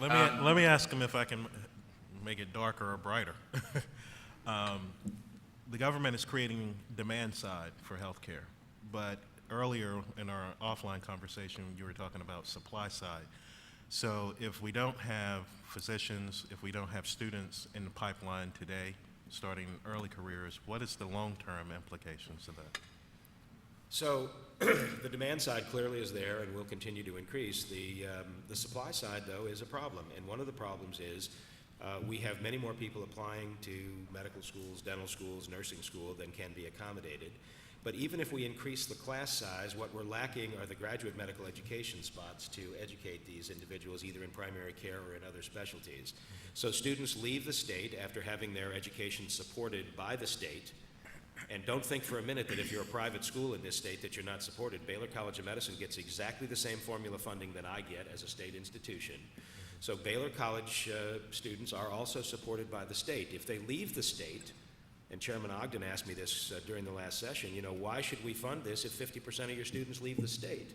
Let me ask him if I can make it darker or brighter. The government is creating demand side for healthcare, but earlier in our offline conversation, you were talking about supply side. So if we don't have physicians, if we don't have students in the pipeline today, starting early careers, what is the long-term implications of that? So the demand side clearly is there and will continue to increase. The supply side, though, is a problem. And one of the problems is we have many more people applying to medical schools, dental schools, nursing school than can be accommodated. But even if we increase the class size, what we're lacking are the graduate medical education spots to educate these individuals either in primary care or in other specialties. So students leave the state after having their education supported by the state. And don't think for a minute that if you're a private school in this state that you're not supported. Baylor College of Medicine gets exactly the same formula funding that I get as a state institution. So Baylor College students are also supported by the state. If they leave the state, and Chairman Ogden asked me this during the last session, why should we fund this if 50% of your students leave the state?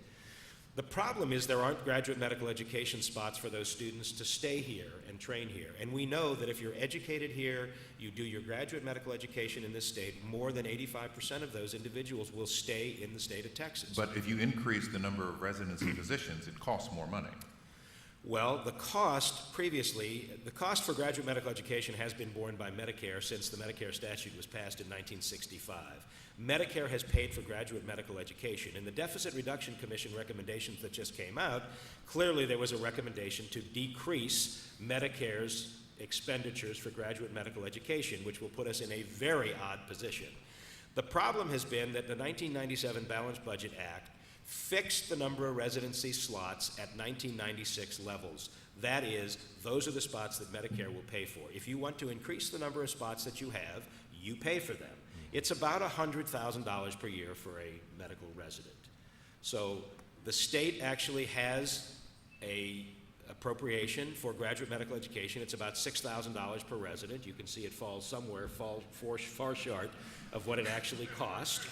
The problem is there aren't graduate medical education spots for those students to stay here and train here. And we know that if you're educated here, you do your graduate medical education in this state, more than 85% of those individuals will stay in the state of Texas. But if you increase the number of residency physicians, it costs more money. Well, the cost for graduate medical education has been borne by Medicare since the Medicare statute was passed in 1965. Medicare has paid for graduate medical education. In the Deficit Reduction Commission recommendations that just came out, clearly there was a recommendation to decrease Medicare's expenditures for graduate medical education, which will put us in a very odd position. The problem has been that the 1997 Balanced Budget Act fixed the number of residency slots at 1996 levels. That is, those are the spots that Medicare will pay for. If you want to increase the number of spots that you have, you pay for them. It's about $100,000 per year for a medical resident. So the state actually has a appropriation for graduate medical education. It's about $6,000 per resident. You can see it falls far short of what it actually costs.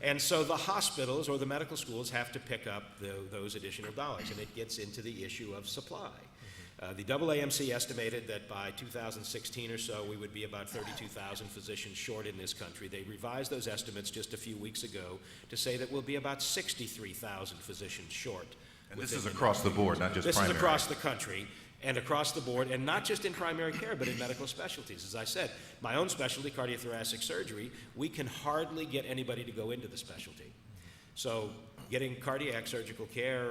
And so the hospitals or the medical schools have to pick up those additional dollars, and it gets into the issue of supply. The AAMC estimated that by 2016 or so, we would be about 32,000 physicians short in this country. They revised those estimates just a few weeks ago to say that we'll be about 63,000 physicians short. And this is across the board, not just primary. This is across the country and across the board, and not just in primary care, but in medical specialties. As I said, my own specialty, cardiothoracic surgery, we can hardly get anybody to go into the specialty. So getting cardiac surgical care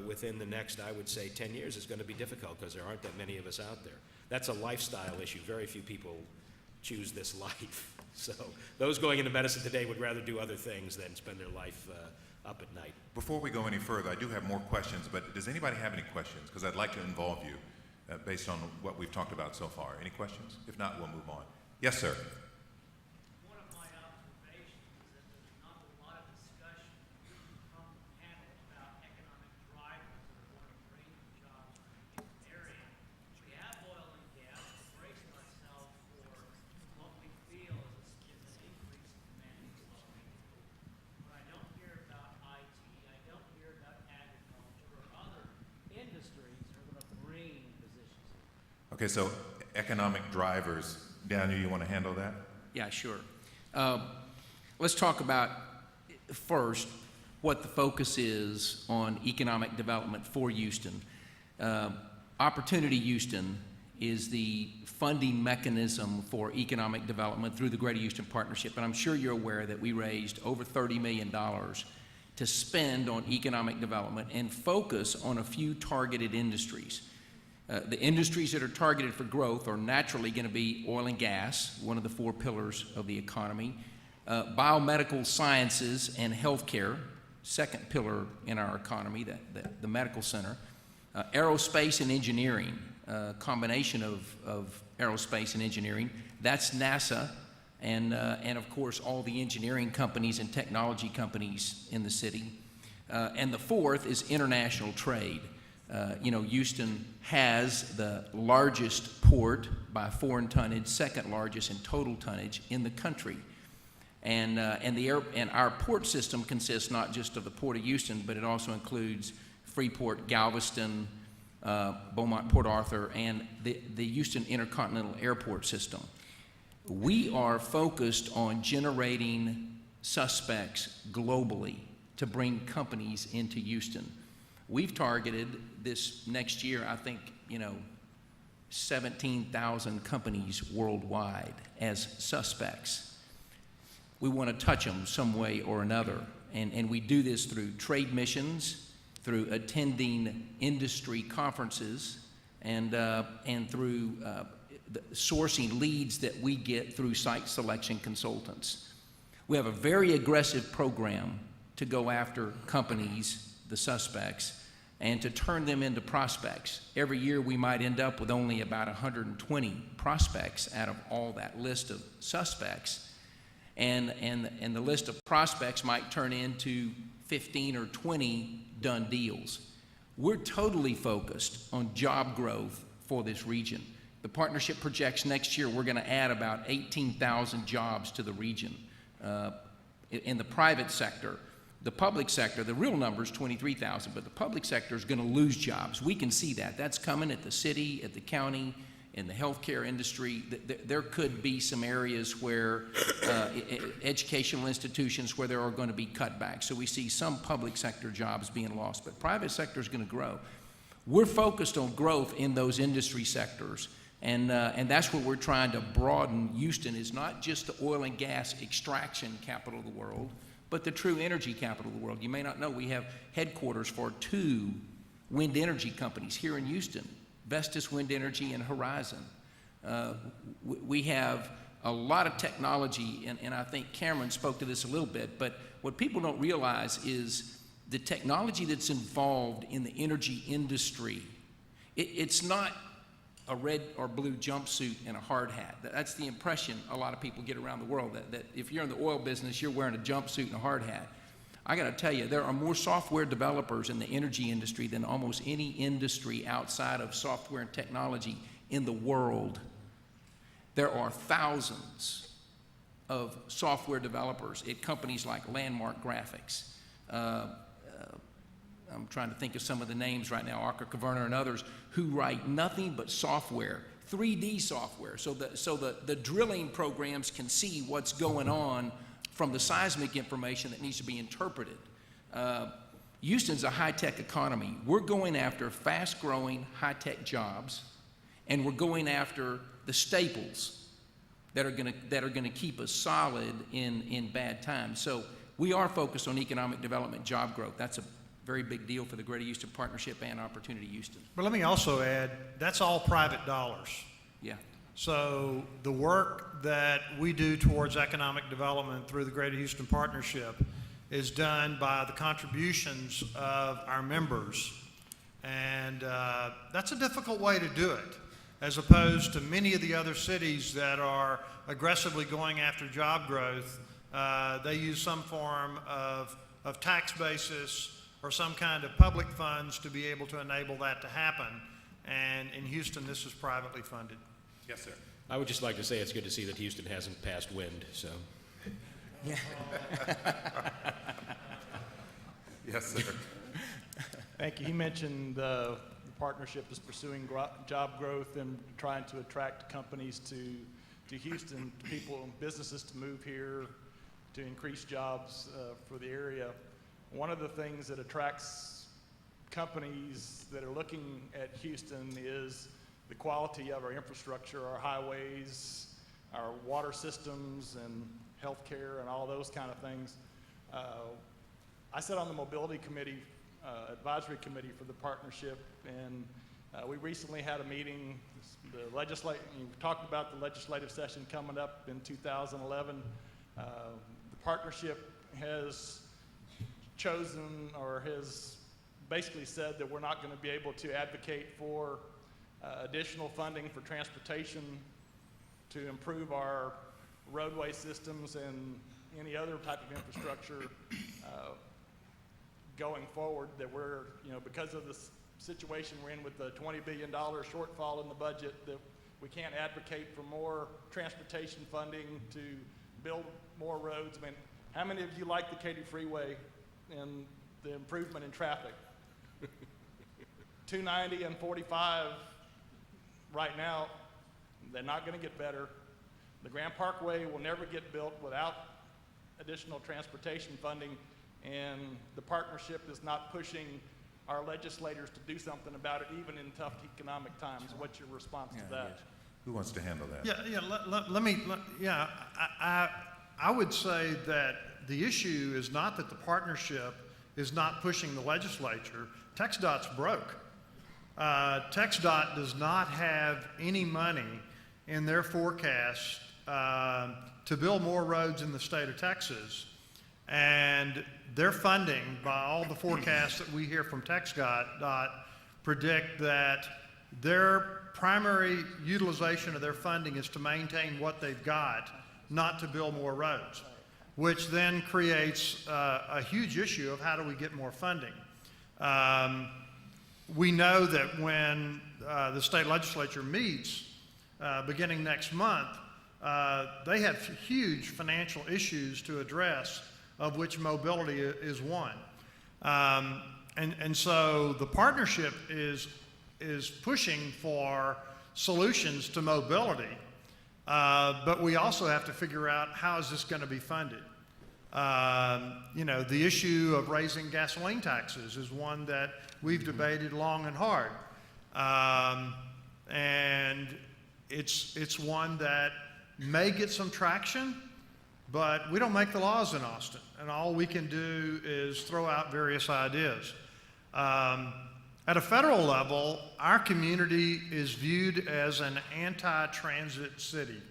within the next, I would say, 10 years is going to be difficult because there aren't that many of us out there. That's a lifestyle issue. Very few people choose this life. So those going into medicine today would rather do other things than spend their life up at night. Before we go any further, I do have more questions, but does anybody have any questions? Because I'd like to involve you based on what we've talked about so far. Any questions? If not, we'll move on. Yes, sir. One of my observations is that there's not a lot of discussion from the panel about economic drivers that are going to bring jobs in the area. We have oil and gas to brace ourselves for what we feel is an increase in demand for oil and gas. But I don't hear about IT, I don't hear about agriculture or other industries that are going to bring the Okay, so economic drivers. Daniel, you want to handle that? Yeah, sure. Let's talk about first what the focus is on economic development for Houston. Opportunity Houston is the funding mechanism for economic development through the Greater Houston Partnership. And I'm sure you're aware that we raised over $30 million to spend on economic development and focus on a few targeted industries. The industries that are targeted for growth are naturally going to be oil and gas, one of the 4 pillars of the economy, biomedical sciences and healthcare, second pillar in our economy, the medical center, aerospace and engineering, combination of aerospace and engineering. That's NASA, and of course all the engineering companies and technology companies in the city. And the fourth is international trade. Houston has the largest port by foreign tonnage, second largest in total tonnage in the country. And our port system consists not just of the Port of Houston, but it also includes Freeport, Galveston, Beaumont, Port Arthur, and the Houston Intercontinental Airport system. We are focused on generating suspects globally to bring companies into Houston. We've targeted this next year, I think, 17,000 companies worldwide as suspects. We want to touch them some way or another, and we do this through trade missions, through attending industry conferences, and through sourcing leads that we get through site selection consultants. We have a very aggressive program to go after companies, the suspects, and to turn them into prospects. Every year we might end up with only about 120 prospects out of all that list of suspects. And the list of prospects might turn into 15 or 20 done deals. We're totally focused on job growth for this region. The partnership projects next year we're going to add about 18,000 jobs to the region in the private sector. The public sector, the real number is 23,000, but the public sector is going to lose jobs. We can see that. That's coming at the city, at the county, in the healthcare industry. There could be some areas where educational institutions where there are going to be cutbacks. So we see some public sector jobs being lost, but private sector is going to grow. We're focused on growth in those industry sectors, and that's what we're trying to broaden. Houston is not just the oil and gas extraction capital of the world, but the true energy capital of the world. You may not know we have headquarters for 2 wind energy companies here in Houston, Vestas Wind Energy and Horizon. We have a lot of technology, and I think Cameron spoke to this a little bit, but what people don't realize is the technology that's involved in the energy industry. It's not a red or blue jumpsuit and a hard hat. That's the impression a lot of people get around the world, that if you're in the oil business, you're wearing a jumpsuit and a hard hat. I got to tell you, there are more software developers in the energy industry than almost any industry outside of software and technology in the world. There are thousands of software developers at companies like Landmark Graphics. I'm trying to think of some of the names right now, Arca Caverna and others, who write nothing but software, 3D software, so the drilling programs can see what's going on from the seismic information that needs to be interpreted. Houston's a high-tech economy. We're going after fast-growing, high-tech jobs, and we're going after the staples that are going to keep us solid in bad times. So we are focused on economic development, job growth. That's a very big deal for the Greater Houston Partnership and Opportunity Houston. But let me also add, that's all private dollars. Yeah. So the work that we do towards economic development through the Greater Houston Partnership is done by the contributions of our members. And that's a difficult way to do it, as opposed to many of the other cities that are aggressively going after job growth. They use some form of tax basis or some kind of public funds to be able to enable that to happen. And in Houston, this is privately funded. Yes, sir. I would just like to say it's good to see that Houston hasn't passed wind, so. Yeah. Yes, sir. Thank you. He mentioned the partnership is pursuing job growth and trying to attract companies to Houston, people and businesses to move here, to increase jobs for the area. One of the things that attracts companies that are looking at Houston is the quality of our infrastructure, our highways, our water systems, and healthcare, and all those kind of things. I sit on the mobility committee, advisory committee for the partnership, and we recently had a meeting. You talked about the legislative session coming up in 2011. The partnership has chosen, or has basically said that we're not going to be able to advocate for additional funding for transportation to improve our roadway systems and any other type of infrastructure going forward, that we're, because of the situation we're in with the $20 billion shortfall in the budget, that we can't advocate for more transportation funding to build more roads. I mean, how many of you like the Katy Freeway and the improvement in traffic? 290 and 45 right now, they're not going to get better. The Grand Parkway will never get built without additional transportation funding, and the partnership is not pushing our legislators to do something about it, even in tough economic times. What's your response to that? Who wants to handle that? I would say that the issue is not that the partnership is not pushing the legislature. TxDOT's broke. TxDOT does not have any money in their forecast to build more roads in the state of Texas, and their funding, by all the forecasts that we hear from TxDOT, predict that their primary utilization of their funding is to maintain what they've got, not to build more roads, which then creates a huge issue of how do we get more funding. We know that when the state legislature meets beginning next month, they have huge financial issues to address, of which mobility is one. And so the partnership is pushing for solutions to mobility, but we also have to figure out how is this going to be funded. The issue of raising gasoline taxes is one that we've debated long and hard. And it's one that may get some traction, but we don't make the laws in Austin, and all we can do is throw out various ideas. At a federal level, our community is viewed as an anti-transit city.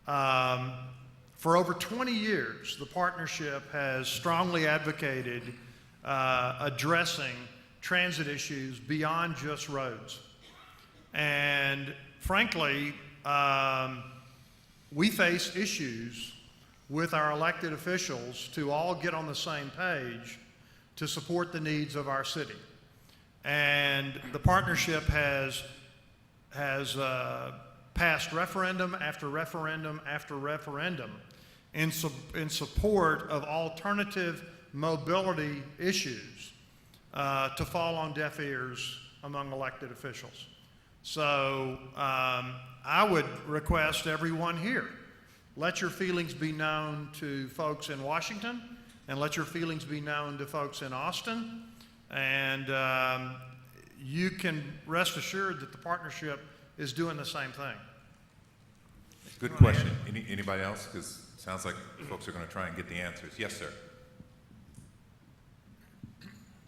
For over 20 years, the partnership has strongly advocated addressing transit issues beyond just roads. And frankly, we face issues with our elected officials to all get on the same page to support the needs of our city. And the partnership has passed referendum after referendum after referendum in support of alternative mobility issues to fall on deaf ears among elected officials. So I would request everyone here, let your feelings be known to folks in Washington, and let your feelings be known to folks in Austin. And you can rest assured that the partnership is doing the same thing. Good question. Anybody else? Because it sounds like folks are going to try and get the answers. Yes, sir.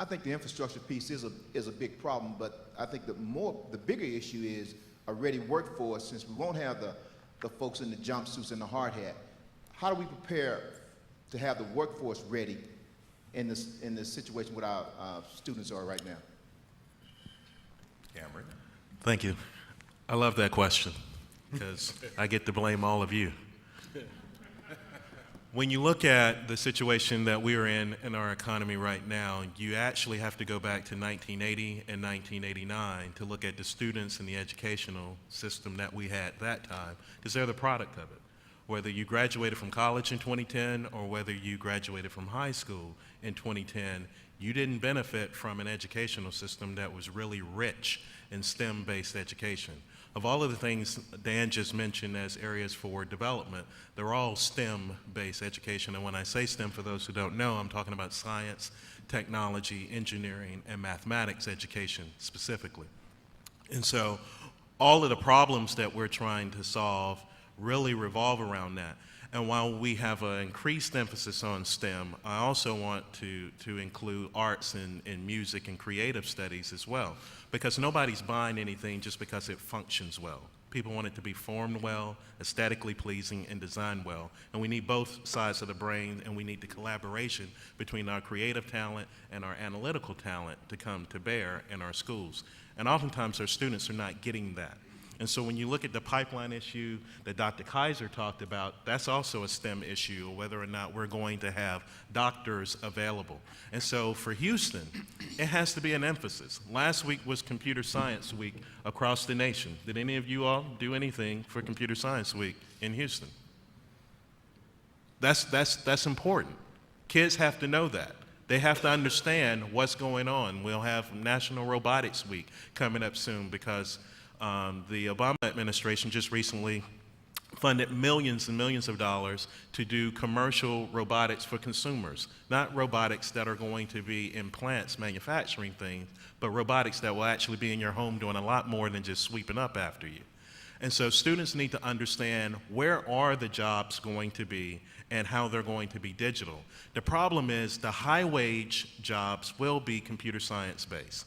I think the infrastructure piece is a big problem, but I think the bigger issue is a ready workforce, since we won't have the folks in the jumpsuits and the hard hat. How do we prepare to have the workforce ready in this situation where our students are right now? Cameron. Thank you. I love that question because I get to blame all of you. When you look at the situation that we are in our economy right now, you actually have to go back to 1980 and 1989 to look at the students and the educational system that we had at that time, because they're the product of it. Whether you graduated from college in 2010 or whether you graduated from high school in 2010, you didn't benefit from an educational system that was really rich in STEM-based education. Of all of the things Dan just mentioned as areas for development, they're all STEM-based education. And when I say STEM, for those who don't know, I'm talking about science, technology, engineering, and mathematics education specifically. And so all of the problems that we're trying to solve really revolve around that. And while we have an increased emphasis on STEM, I also want to include arts and music and creative studies as well, because nobody's buying anything just because it functions well. People want it to be formed well, aesthetically pleasing, and designed well. And we need both sides of the brain, and we need the collaboration between our creative talent and our analytical talent to come to bear in our schools. And oftentimes our students are not getting that. And so when you look at the pipeline issue that Dr. Kaiser talked about, that's also a STEM issue, whether or not we're going to have doctors available. And so for Houston, it has to be an emphasis. Last week was Computer Science Week across the nation. Did any of you all do anything for Computer Science Week in Houston? That's important. Kids have to know that. They have to understand what's going on. We'll have National Robotics Week coming up soon because the Obama administration just recently funded millions and millions of dollars to do commercial robotics for consumers, not robotics that are going to be in plants manufacturing things, but robotics that will actually be in your home doing a lot more than just sweeping up after you. And so students need to understand where are the jobs going to be and how they're going to be digital. The problem is the high-wage jobs will be computer science-based.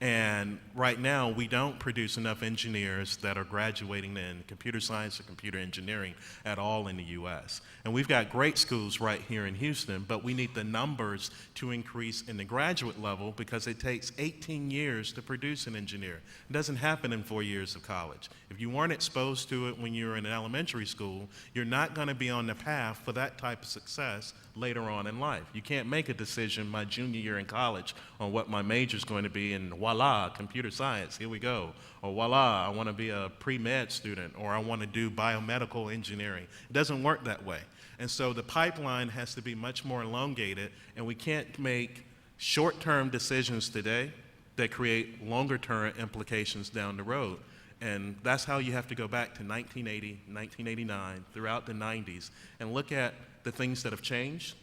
And right now, we don't produce enough engineers that are graduating in computer science or computer engineering at all in the U.S. And we've got great schools right here in Houston, but we need the numbers to increase in the graduate level because it takes 18 years to produce an engineer. It doesn't happen in 4 years of college. If you weren't exposed to it when you were in elementary school, you're not going to be on the path for that type of success later on in life. You can't make a decision my junior year in college on what my major is going to be, and voila, computer science, here we go. Or voila, I want to be a pre-med student, or I want to do biomedical engineering. It doesn't work that way. And so the pipeline has to be much more elongated, and we can't make short-term decisions today that create longer-term implications down the road. And that's how you have to go back to 1980, 1989, throughout the 90s, and look at the things that have changed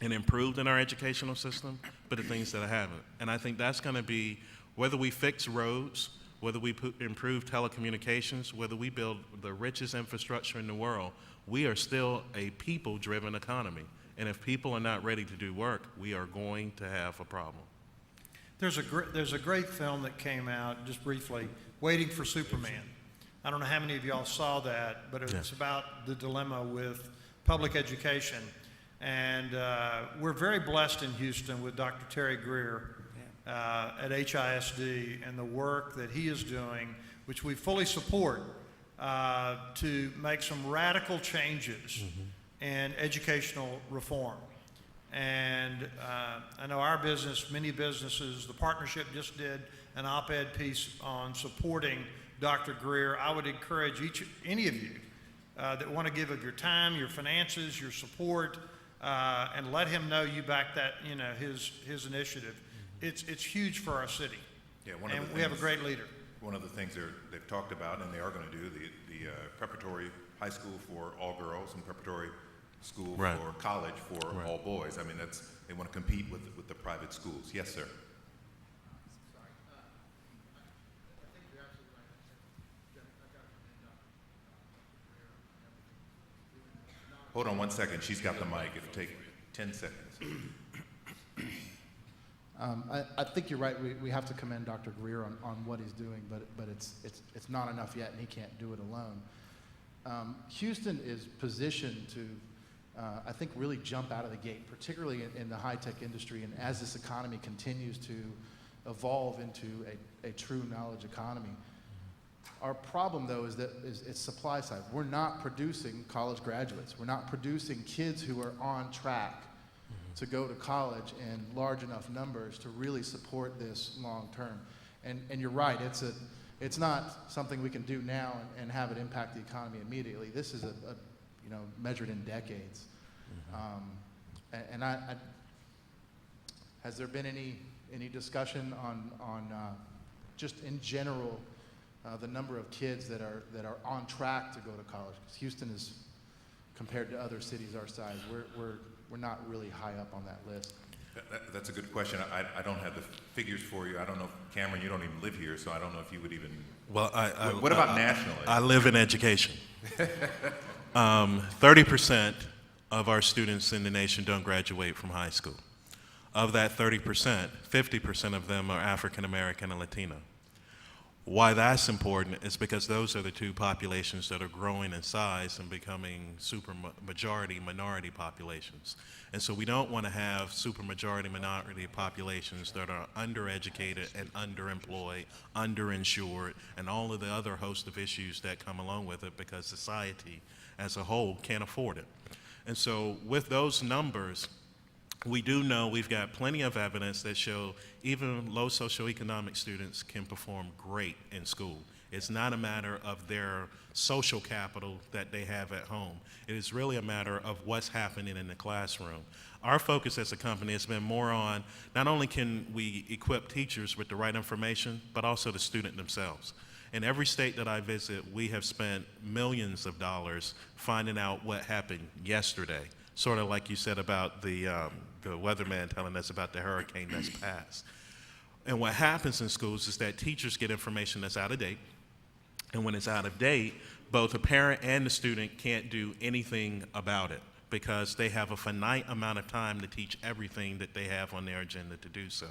and improved in our educational system, but the things that haven't. And I think that's going to be whether we fix roads, whether we improve telecommunications, whether we build the richest infrastructure in the world, we are still a people-driven economy. And if people are not ready to do work, we are going to have a problem. There's a great film that came out, just briefly, Waiting for Superman. I don't know how many of y'all saw that, but it's about the dilemma with public education. And we're very blessed in Houston with Dr. Terry Greer at HISD and the work that he is doing, which we fully support, to make some radical changes in educational reform. And I know our business, many businesses, the partnership just did an op-ed piece on supporting Dr. Greer. I would encourage any of you that want to give of your time, your finances, your support, and let him know you back that, his initiative. It's huge for our city. Yeah, we have a great leader. One of the things they've talked about, and they are going to do, the preparatory high school for all girls and preparatory school for college for all boys. I mean, they want to compete with the private schools. Yes, sir. Hold on 1 second. She's got the mic. It'll take 10 seconds. I think you're right. We have to commend Dr. Greer on what he's doing, but it's not enough yet, and he can't do it alone. Houston is positioned to, I think, really jump out of the gate, particularly in the high-tech industry, and as this economy continues to evolve into a true knowledge economy. Our problem, though, is that it's supply side. We're not producing college graduates. We're not producing kids who are on track to go to college in large enough numbers to really support this long term. And you're right, it's not something we can do now and have it impact the economy immediately. This is measured in decades. And I Has there been any discussion on just in general the number of kids that are on track to go to college? Because Houston is, compared to other cities our size, we're not really high up on that list. That's a good question. I don't have the figures for you. I don't know, Cameron, you don't even live here, so I don't know if you would even. Well, What about nationally? I live in education. 30% of our students in the nation don't graduate from high school. Of that 30%, 50% of them are African American and Latino. Why that's important is because those are the two populations that are growing in size and becoming minority populations. And so we don't want to have minority populations that are undereducated and underemployed, underinsured, and all of the other host of issues that come along with it because society as a whole can't afford it. And so with those numbers, we do know we've got plenty of evidence that show even low socioeconomic students can perform great in school. It's not a matter of their social capital that they have at home. It is really a matter of what's happening in the classroom. Our focus as a company has been more on not only can we equip teachers with the right information, but also the student themselves. In every state that I visit, we have spent millions of dollars finding out what happened yesterday. Sort of like you said about the weatherman telling us about the hurricane that's passed. And what happens in schools is that teachers get information that's out of date. And when it's out of date, both the parent and the student can't do anything about it because they have a finite amount of time to teach everything that they have on their agenda to do so.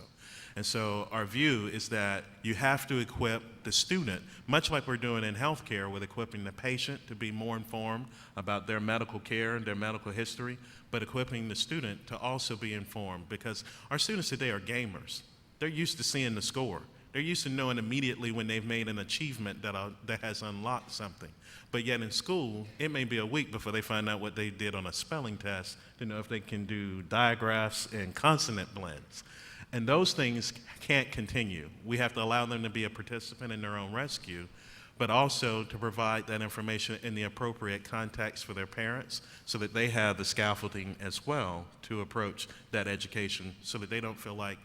And so our view is that you have to equip the student, much like we're doing in healthcare with equipping the patient to be more informed about their medical care and their medical history, but equipping the student to also be informed because our students today are gamers. They're used to seeing the score. They're used to knowing immediately when they've made an achievement that has unlocked something. But yet in school, it may be a week before they find out what they did on a spelling test to know if they can do digraphs and consonant blends. And those things can't continue. We have to allow them to be a participant in their own rescue, but also to provide that information in the appropriate context for their parents so that they have the scaffolding as well to approach that education so that they don't feel like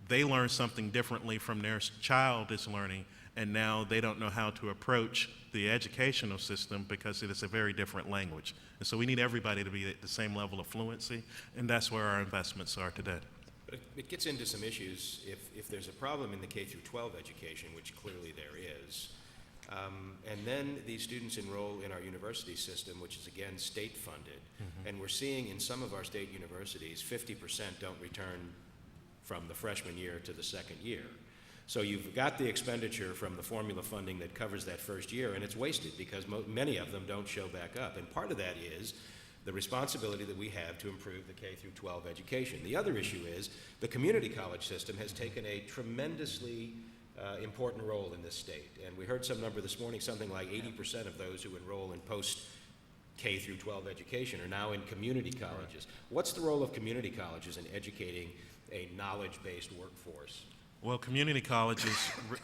they learn something differently from their child is learning, and now they don't know how to approach the educational system because it is a very different language. And so we need everybody to be at the same level of fluency, and that's where our investments are today. But it gets into some issues if there's a problem in the K through 12 education, which clearly there is, and then these students enroll in our university system, which is again state funded, and we're seeing in some of our state universities 50% don't return from the freshman year to the second year. So you've got the expenditure from the formula funding that covers that first year, and it's wasted because many of them don't show back up. And part of that is the responsibility that we have to improve the K through 12 education. The other issue is the community college system has taken a tremendously important role in this state. And we heard some number this morning, something like 80% of those who enroll in post K through 12 education are now in community colleges. What's the role of community colleges in educating a knowledge-based workforce? Well, community colleges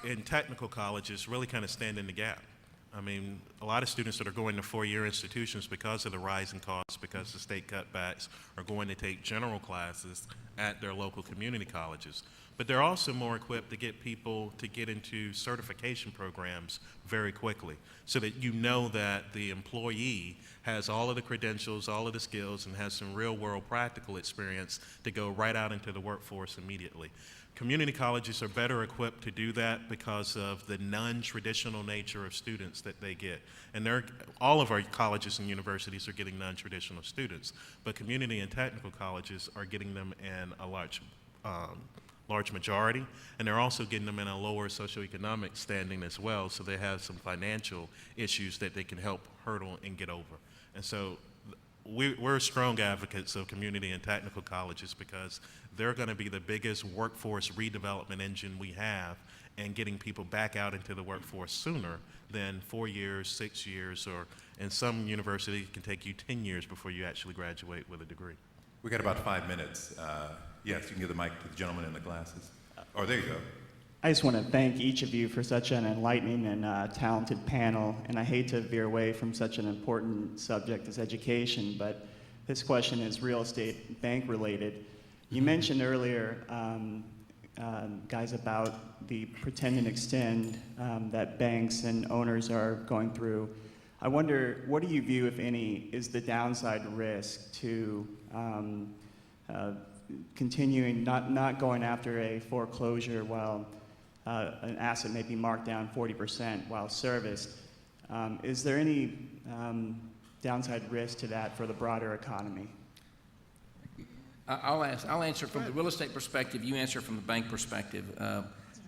and technical colleges really kind of stand in the gap. I mean, a lot of students that are going to four-year institutions because of the rising costs, because of state cutbacks, are going to take general classes at their local community colleges. But they're also more equipped to get people to get into certification programs very quickly so that you know that the employee has all of the credentials, all of the skills, and has some real-world practical experience to go right out into the workforce immediately. Community colleges are better equipped to do that because of the non-traditional nature of students that they get. And all of our colleges and universities are getting non-traditional students, but community and technical colleges are getting them in a large majority, and they're also getting them in a lower socioeconomic standing as well, so they have some financial issues that they can help hurdle and get over. And so we're strong advocates of community and technical colleges because they're going to be the biggest workforce redevelopment engine we have, and getting people back out into the workforce sooner than 4 years, 6 years, or in some universities it can take you 10 years before you actually graduate with a degree. We got about 5 minutes. Yes, you can give the mic to the gentleman in the glasses. Oh, there you go. I just want to thank each of you for such an enlightening and talented panel, and I hate to veer away from such an important subject as education, but this question is real estate bank related. You mentioned earlier, guys, about the pretend and extend that banks and owners are going through. I wonder, what do you view, if any, is the downside risk to continuing, not going after a foreclosure while an asset may be marked down 40% while serviced? Is there any downside risk to that for the broader economy? I'll answer from the real estate perspective. You answer from the bank perspective.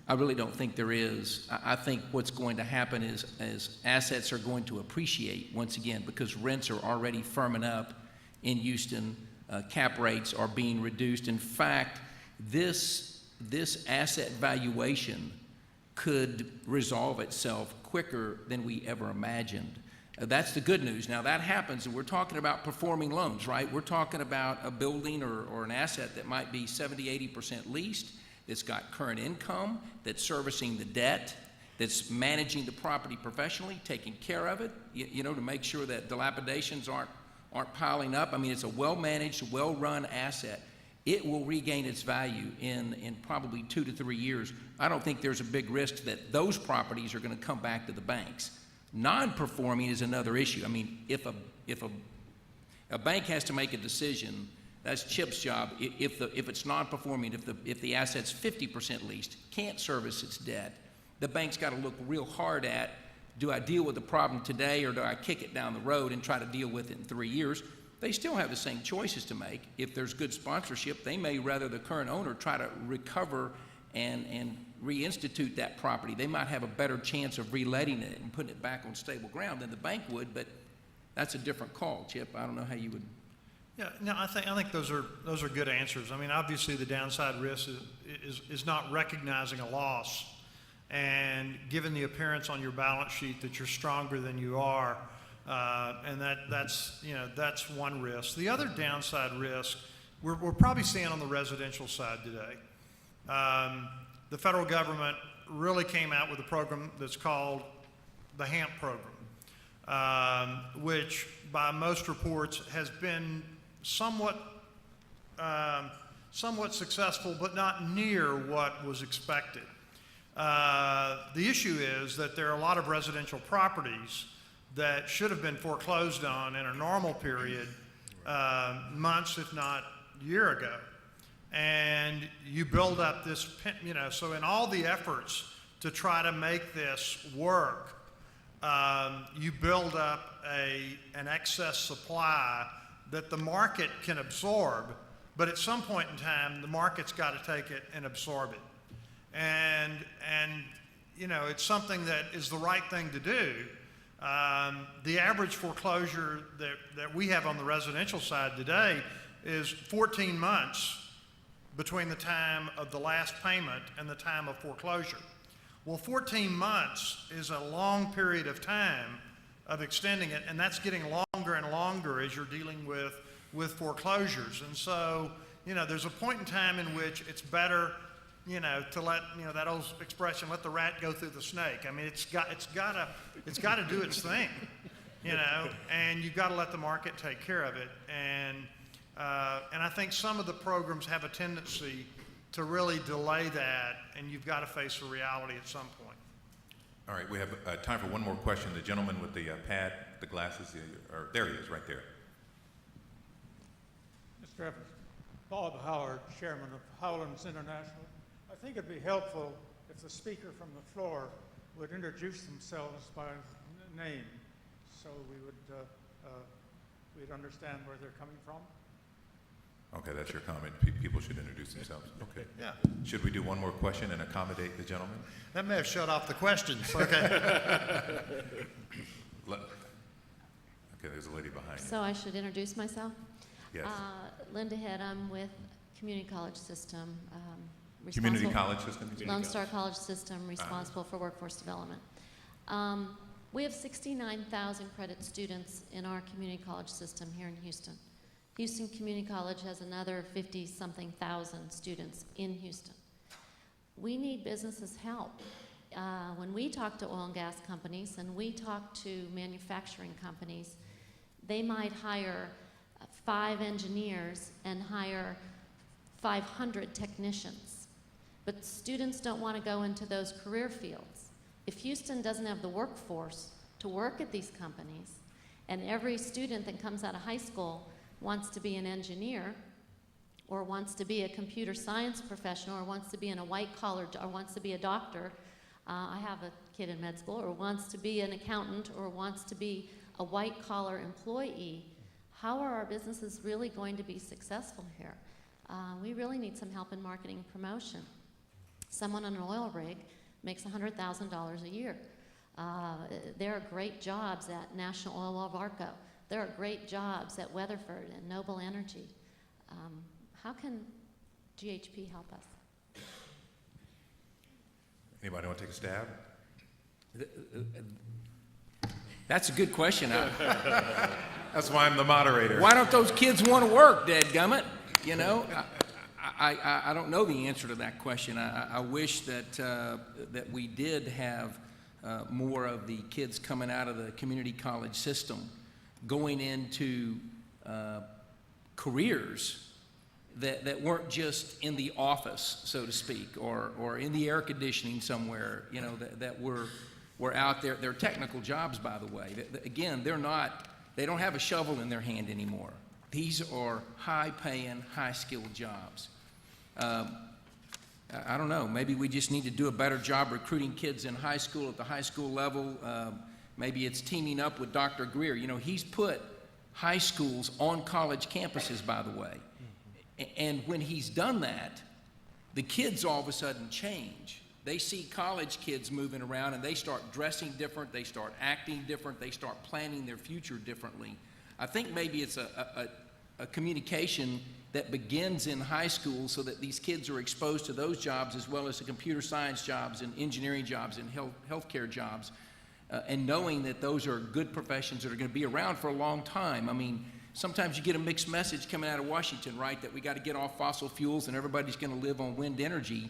I really don't think there is. I think what's going to happen is assets are going to appreciate once again because rents are already firming up in Houston. Cap rates are being reduced. In fact, this asset valuation could resolve itself quicker than we ever imagined. That's the good news. Now that happens, and we're talking about performing loans, right? We're talking about a building or an asset that might be 70, 80% leased, that's got current income, that's servicing the debt, that's managing the property professionally, taking care of it, you know, to make sure that dilapidations aren't piling up. I mean, it's a well-managed, well-run asset. It will regain its value in probably 2 to 3 years. I don't think there's a big risk that those properties are going to come back to the banks. Non-performing is another issue. I mean, if a bank has to make a decision, that's Chip's job. If it's non-performing, if the asset's 50% leased, can't service its debt, the bank's got to look real hard at, do I deal with the problem today or do I kick it down the road and try to deal with it in 3 years? They still have the same choices to make. If there's good sponsorship, they may rather the current owner try to recover and reinstitute that property. They might have a better chance of reletting it and putting it back on stable ground than the bank would, but that's a different call, Chip. I don't know how you would. Yeah, no, I think those are good answers. I mean, obviously the downside risk is not recognizing a loss and given the appearance on your balance sheet that you're stronger than you are, and that's one risk. The other downside risk we're probably seeing on the residential side today. The federal government really came out with a program that's called the HAMP program, which by most reports has been somewhat successful, but not near what was expected. The issue is that there are a lot of residential properties that should have been foreclosed on in a normal period months, if not a year ago. And you build up this, so in all the efforts to try to make this work, you build up an excess supply that the market can absorb, but at some point in time, the market's got to take it and absorb it. And it's something that is the right thing to do. The average foreclosure that we have on the residential side today is 14 months between the time of the last payment and the time of foreclosure. Well, 14 months is a long period of time of extending it, and that's getting longer and longer as you're dealing with foreclosures. And so, there's a point in time in which it's better, to let, that old expression, let the rat go through the snake. I mean, it's got to do its thing, and you've got to let the market take care of it. And I think some of the programs have a tendency to really delay that, and you've got to face the reality at some point. All right, we have time for one more question. The gentleman with the pad, the glasses, there he is, right there. Mr. Evans, Bob Howard, Chairman of Howlands International. I think it'd be helpful if the speaker from the floor would introduce themselves by name, so we'd understand where they're coming from. Okay, that's your comment. People should introduce themselves. Okay. Yeah. Should we do one more question and accommodate the gentleman? That may have shut off the questions. Okay. Okay, there's a lady behind you. So I should introduce myself? Yes. Linda Head, I'm with Community College System. Community College System? Lone Star College System, responsible for workforce development. We have 69,000 credit students in our community college system here in Houston. Houston Community College has another 50-something thousand students in Houston. We need businesses' help. When we talk to oil and gas companies and we talk to manufacturing companies, they might hire 5 engineers and hire 500 technicians. But students don't want to go into those career fields. If Houston doesn't have the workforce to work at these companies, and every student that comes out of high school wants to be an engineer, or wants to be a computer science professional, or wants to be in a white collar, or wants to be a doctor, I have a kid in med school, or wants to be an accountant, or wants to be a white collar employee, how are our businesses really going to be successful here? We really need some help in marketing and promotion. Someone on an oil rig makes $100,000 a year. There are great jobs at National Oil of Arco. There are great jobs at Weatherford and Noble Energy. How can GHP help us? Anybody want to take a stab? That's a good question. That's why I'm the moderator. Why don't those kids want to work, dadgummit? You know, I don't know the answer to that question. I wish that that we did have more of the kids coming out of the community college system going into careers that weren't just in the office, so to speak, or in the air conditioning somewhere, you know, that were out there. They're technical jobs, by the way. Again, they don't have a shovel in their hand anymore. These are high-paying, high-skilled jobs. I don't know, maybe we just need to do a better job recruiting kids in high school at the high school level. Maybe it's teaming up with Dr. Greer. You know, he's put high schools on college campuses, by the way. And when he's done that, the kids all of a sudden change. They see college kids moving around and they start dressing different, they start acting different, they start planning their future differently. I think maybe it's a communication that begins in high school so that these kids are exposed to those jobs as well as the computer science jobs and engineering jobs and healthcare jobs, and knowing that those are good professions that are going to be around for a long time. I mean, sometimes you get a mixed message coming out of Washington, right, that we got to get off fossil fuels and everybody's going to live on wind energy,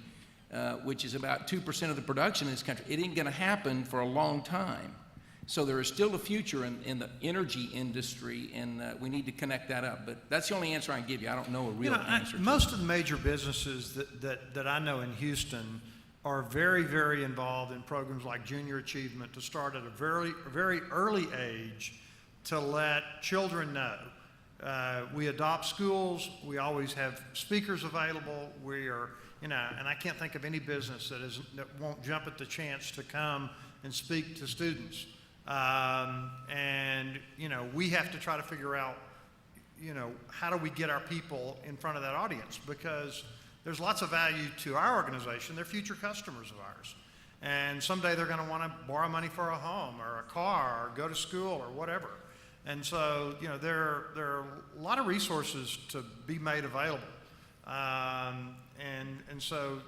which is about 2% of the production in this country. It ain't going to happen for a long time. So there is still a future in the energy industry, and we need to connect that up. But that's the only answer I can give you. I don't know a real answer. Most of the major businesses that I know in Houston are very, very involved in programs like Junior Achievement to start at a very, very early age to let children know. We adopt schools. We always have speakers available. We are, you know, and I can't think of any business that won't jump at the chance to come and speak to students. And, you know, we have to try to figure out, you know, how do we get our people in front of that audience? Because there's lots of value to our organization. They're future customers of ours. And someday they're going to want to borrow money for a home or a car or go to school or whatever. And so, you know, there are a lot of resources to be made available. And so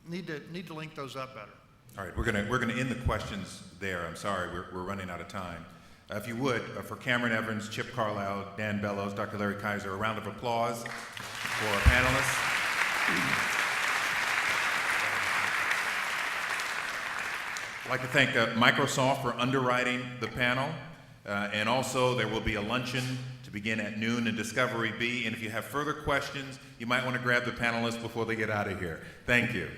need to link those up better. All right, we're gonna end the questions there. I'm sorry, we're running out of time. If you would, for Cameron Evans, Chip Carlisle, Dan Bellows, Dr. Larry Kaiser, a round of applause for our panelists. I'd like to thank Microsoft for underwriting the panel, and also there will be a luncheon to begin at noon in Discovery B, and if you have further questions, you might want to grab the panelists before they get out of here. Thank you.